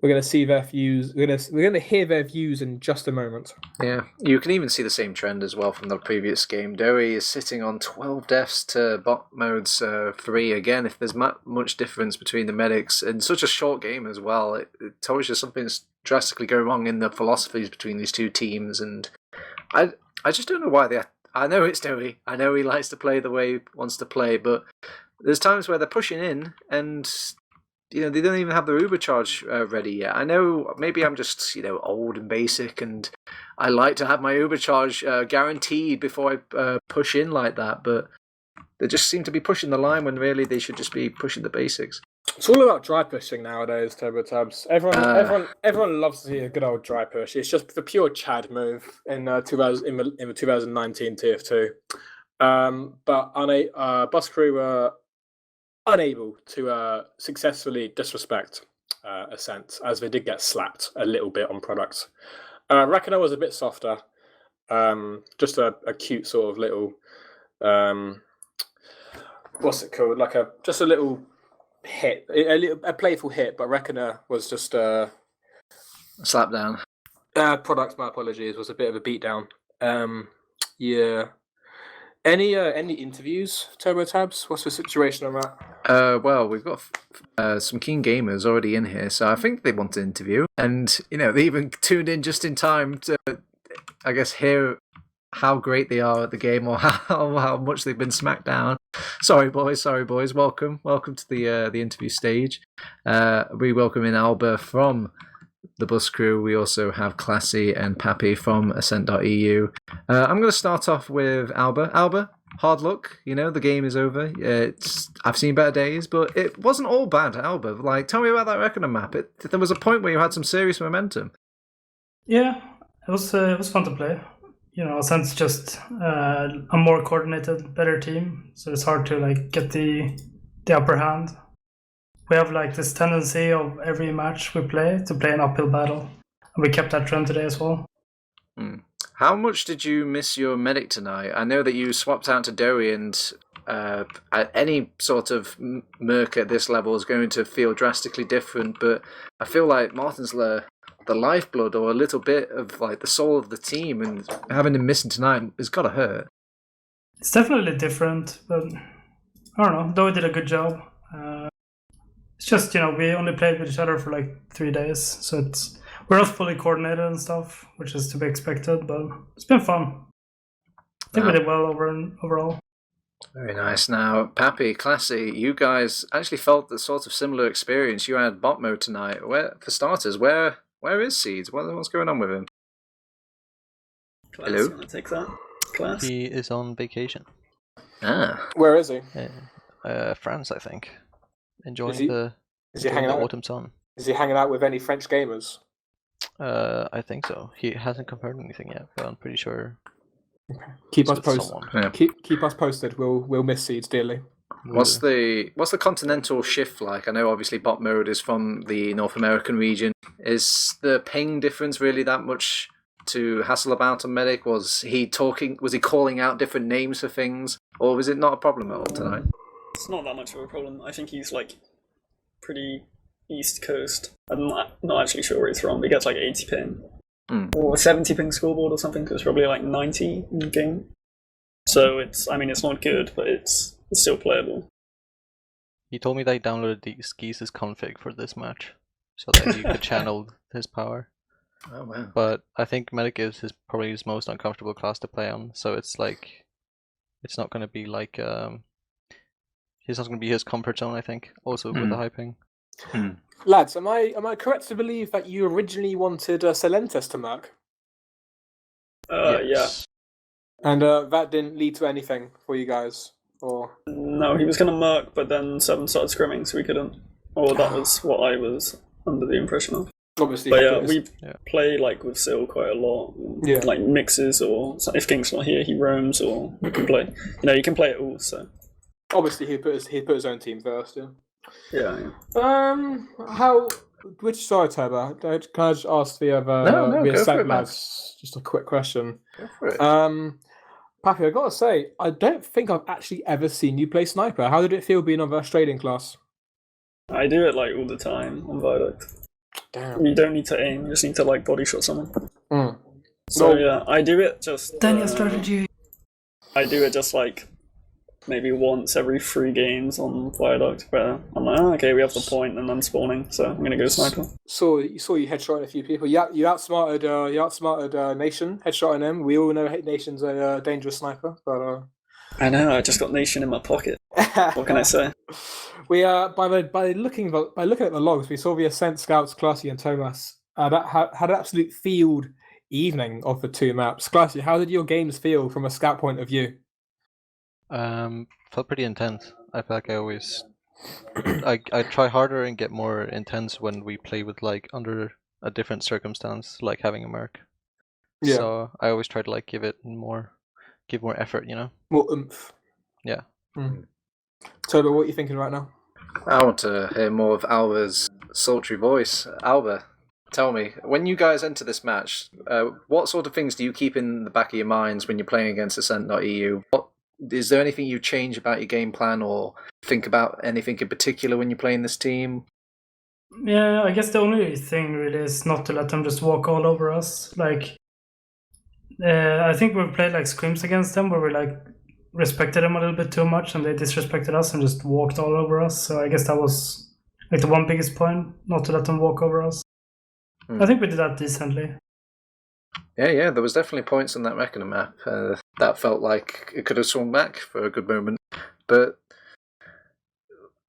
We're going to see their views. We're going to hear their views in just a moment. Yeah, you can even see the same trend as well from the previous game. Dowie is sitting on 12 deaths to bot mode's 3. Again, if there's much difference between the medics in such a short game as well, it tells you something's drastically going wrong in the philosophies between these 2 teams. And I just don't know why they. I know it's Dowie. I know he likes to play the way he wants to play, but there's times where they're pushing in and they don't even have their Uber charge ready yet. I know maybe I'm just old and basic, and I like to have my Uber charge guaranteed before I push in like that. But they just seem to be pushing the line when really they should just be pushing the basics. It's all about dry pushing nowadays, TurboTabs. Everyone loves to see a good old dry push. It's just the pure Chad move in the 2019 TF2. But Bus Crew were unable to successfully disrespect Ascent, as they did get slapped a little bit on product. Reckoner was a bit softer, just a cute sort of little, what's it called? Like just a little hit, a playful hit. But Reckoner was just a slap down. Product, my apologies, was a bit of a beatdown. Yeah. Any interviews, TurboTabs? What's the situation on that? Well, we've got some keen gamers already in here, so I think they want to interview, and they even tuned in just in time to, I guess, hear how great they are at the game or how much they've been smacked down. Sorry, boys. Welcome to the interview stage. We welcome in Alba from the Bus Crew. We also have Classy and Pappy from Ascent.EU. I'm going to start off with Alba. Alba, hard luck. The game is over. I've seen better days, but it wasn't all bad, Alba. Tell me about that Reckoner map. There was a point where you had some serious momentum. Yeah, it was fun to play. Ascent's just a more coordinated, better team, so it's hard to get the upper hand. We have this tendency of every match we play to play an uphill battle, and we kept that trend today as well. How much did you miss your medic tonight? I know that you swapped out to Dowie, and any sort of merc at this level is going to feel drastically different, but I feel like Martin's the lifeblood or a little bit of the soul of the team, and having him missing tonight has got to hurt. It's definitely different, but I don't know. Dowie did a good job. It's just, we only played with each other for 3 days, so we're not fully coordinated and stuff, which is to be expected, but it's been fun. I think we did well overall. Very nice. Now, Pappy, Classy, you guys actually felt the sort of similar experience. You had bot mode tonight. For starters, where is Seeds? What's going on with him? Class, hello? You want to take that? Class? He is on vacation. Ah. Where is he? France, I think. Enjoying Is he hanging the out? autumn sun. Is he hanging out with any French gamers? I think so. He hasn't confirmed anything yet, but I'm pretty sure. Keep he's us with posted. someone. Yeah. Keep us posted. We'll miss Seeds dearly. What's the continental shift like? I know obviously bot mode is from the North American region. Is the ping difference really that much to hassle about on Medic? Was he calling out different names for things, or was it not a problem at all tonight? It's not that much of a problem. I think he's like pretty East Coast. I'm not actually sure where he's from, but he gets like 80 ping. Or 70 ping scoreboard or something, because it's probably like 90 in the game. So it's not good, but it's still playable. He told me that he downloaded the Skeeze's config for this match, so that he could channel his power. Oh wow! But I think Medic is probably his most uncomfortable class to play on, so it's like, it's not going to be like it's not going to be his comfort zone. I think also with the high ping. Lads, am I correct to believe that you originally wanted Celentes to Merc? Yeah. And that didn't lead to anything for you guys, or? No, he was going to Merc, but then 7 started scrimming, so we couldn't. Or that was what I was under the impression of. Obviously, but yeah, we play like with Sil quite a lot. Yeah. Like mixes, or if King's not here, he roams, or we can play. You can play it all. So obviously, he put his own team first. Yeah. Which side, Tabber? Can I just ask the other the Ascent lads just a quick question? Go for it. Pappy, I gotta say, I don't think I've actually ever seen you play Sniper. How did it feel being on the Australian class? I do it like all the time on Viaduct. Damn. You don't need to aim, you just need to like body shot someone. So yeah, I do it just Daniel strategy. I do it just like maybe once every 3 games on Viaduct, where I'm like, okay, we have the point, and I'm spawning, so I'm gonna go Sniper. So you headshotting a few people. You outsmarted Nation headshotting him. We all know Nation's a dangerous sniper, but I know. I just got Nation in my pocket. What can I say? We by looking at the logs, we saw the Ascent scouts, Classy and Thomas. That had an absolute field evening of the 2 maps. Classy, how did your games feel from a scout point of view? Felt pretty intense. I feel like I always I try harder and get more intense when we play with like under a different circumstance, like having a merc. Yeah. So I always try to like give more effort, More oomph. Yeah. Toba, what are you thinking right now? I want to hear more of Alba's sultry voice. Alba, tell me, when you guys enter this match, what sort of things do you keep in the back of your minds when you're playing against Ascent.EU? Is there anything you change about your game plan or think about anything in particular when you're playing this team? Yeah, I guess the only thing really is not to let them just walk all over us. Like, I think we've played like scrims against them where we like respected them a little bit too much and they disrespected us and just walked all over us. So I guess that was like the one biggest point, not to let them walk over us. I think we did that decently. Yeah, there was definitely points on that Reckoner map that felt like it could have swung back for a good moment. But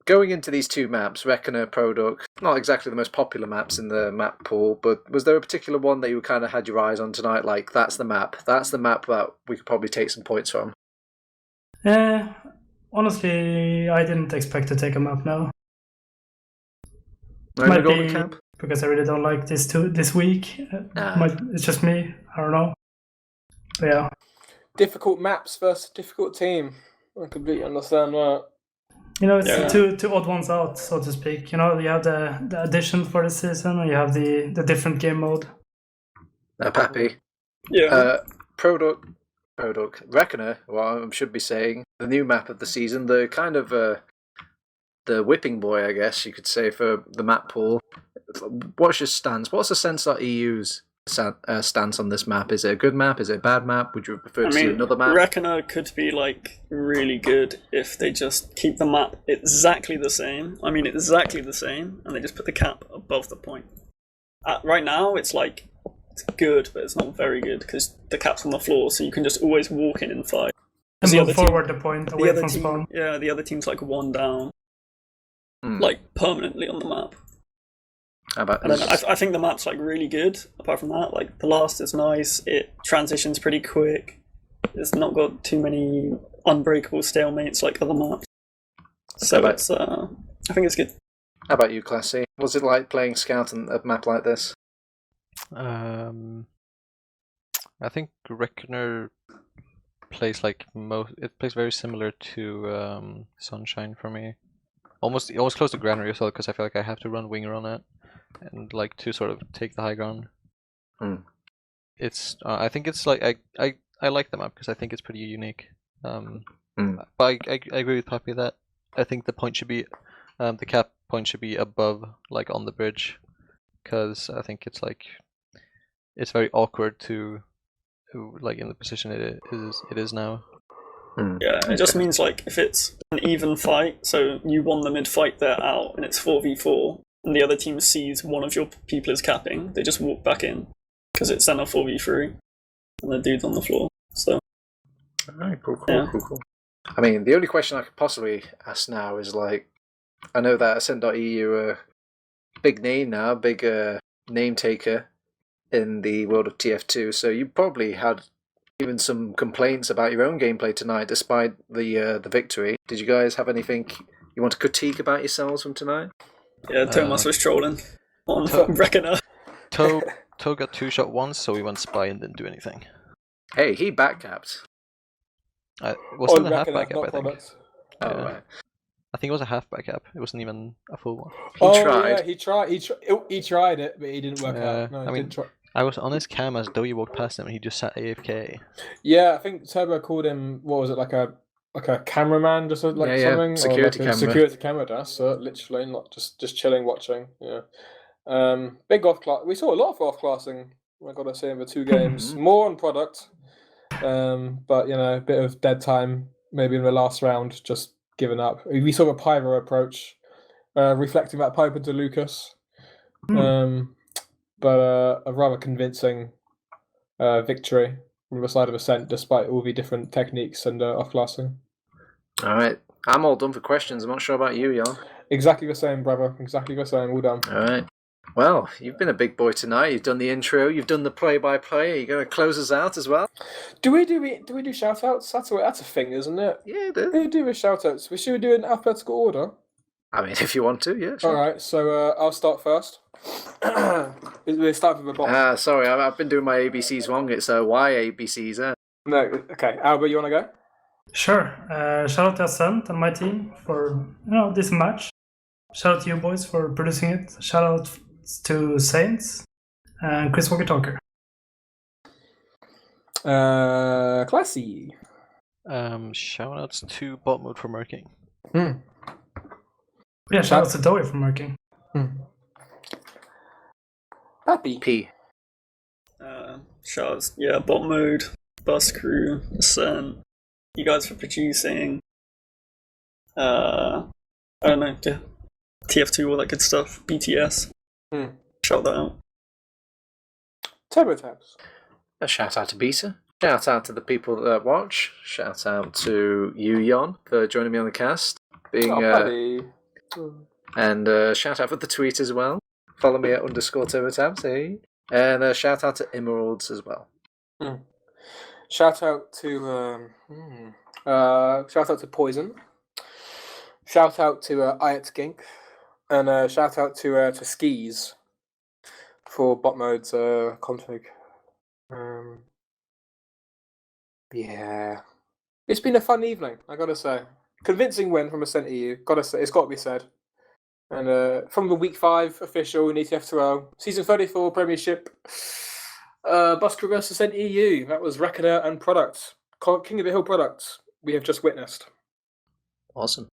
going into these 2 maps, Reckoner, Product, not exactly the most popular maps in the map pool, but was there a particular one that you kind of had your eyes on tonight? Like, that's the map that we could probably take some points from. Honestly, I didn't expect to take a map now. No Golden Camp? Because I really don't like this week. It's just me. I don't know. But yeah. Difficult maps versus difficult team. I completely understand that. It's two odd ones out, so to speak. You have the addition for the season, and you have the different game mode. Pappy. Yeah. Product, Reckoner, well, I should be saying, the new map of the season, the kind of the whipping boy, I guess you could say, for the map pool. What's your stance? What's Ascent.EU's stance on this map? Is it a good map? Is it a bad map? Would you prefer to see another map? Reckoner could be like really good if they just keep the map exactly the same. Exactly the same, and they just put the cap above the point. Right now, it's like it's good, but it's not very good because the cap's on the floor, so you can just always walk in and fight. And move forward the point away from spawn. Yeah, the other team's like 1 down, like permanently on the map. How about I think the map's like really good. Apart from that, like the last is nice. It transitions pretty quick. It's not got too many unbreakable stalemates like other maps. So it's I think it's good. How about you, Classy? Was it like playing Scout on a map like this? I think Reckoner plays like it plays very similar to Sunshine for me. Almost close to Granary as well, because I feel like I have to run Winger on it and like to sort of take the high ground. It's I think it's like I like the map because I think it's pretty unique. But I agree with Pappy that I think the point should be the cap point should be above, like on the bridge, because I think it's like it's very awkward to like in the position it is now. Yeah, it just means like if it's an even fight, so you won the mid fight, they're out, and it's 4v4, and the other team sees one of your people is capping, they just walk back in because it's then a 4v3, and the dude's on the floor. So. Alright, cool. I mean, the only question I could possibly ask now is like, I know that Ascent.EU are big name now, big name taker in the world of TF2. So you probably had even some complaints about your own gameplay tonight, despite the victory. Did you guys have anything you want to critique about yourselves from tonight? Yeah, Thomas was trolling on Reckoner. Toe got 2-shot once, so we went spy and didn't do anything. Hey, he backcapped. It wasn't a half back up, I think. Products. Oh, right. I think it was a half back up. It wasn't even a full one. He tried. Yeah, he tried it, but he didn't work out. No, I mean, I was on his cam as though you walked past him and he just sat AFK. Yeah, I think Turbo called him, what was it, like a cameraman, just like something? Security or like camera. Security camera, that's literally, not just chilling, watching. Yeah. Big off class. We saw a lot of off classing, I gotta say, over 2 games. More on product. But a bit of dead time, maybe in the last round, just giving up. We saw a Pyro approach, reflecting that pipe into Lucas. But a rather convincing victory from the side of Ascent, despite all the different techniques and off-classing. All right. I'm all done for questions. I'm not sure about you, Yohn. Exactly the same, brother. Exactly the same. All done. All right. Well, you've been a big boy tonight. You've done the intro. You've done the play-by-play. Are you going to close us out as well? Do we do shout-outs? That's a thing, isn't it? Yeah, do. We do with shout-outs. Should we do it in alphabetical order? I mean, if you want to, yeah. Sure. All right. So I'll start first. We start with the bottom. Sorry, I've been doing my ABCs wrong. It's Y ABCs. No. Okay. Albert, you want to go? Sure. Shout out to Ascent and my team for this match. Shout out to you boys for producing it. Shout out to Saints and Chris Walker Talker. Classy. Shout outs to bot mode for marking. Yeah, shout out to Dowie for marking. Happy. P. Shout outs, bot mode, bus crew, Ascent, you guys for producing. I don't know, TF2, all that good stuff. BTS. Shout that out. TurboTabs. A shout out to Beta. Shout out to the people that watch. Shout out to you, Yohn, for joining me on the cast. And shout out for the tweet as well. Follow me at _TurboTabs, hey. And shout out to Emeralds as well. Shout out to Poison. Shout out to Ayat Gink. And shout out to Skis for bot mode's config. Yeah, it's been a fun evening, I gotta say. Convincing win from Ascent.EU. Gotta say, it's got to be said. And from the week 5 official in ETF2L, season 34 Premiership, Busker vs Ascent.EU. That was Reckoner and Product, King of the Hill Product. We have just witnessed. Awesome.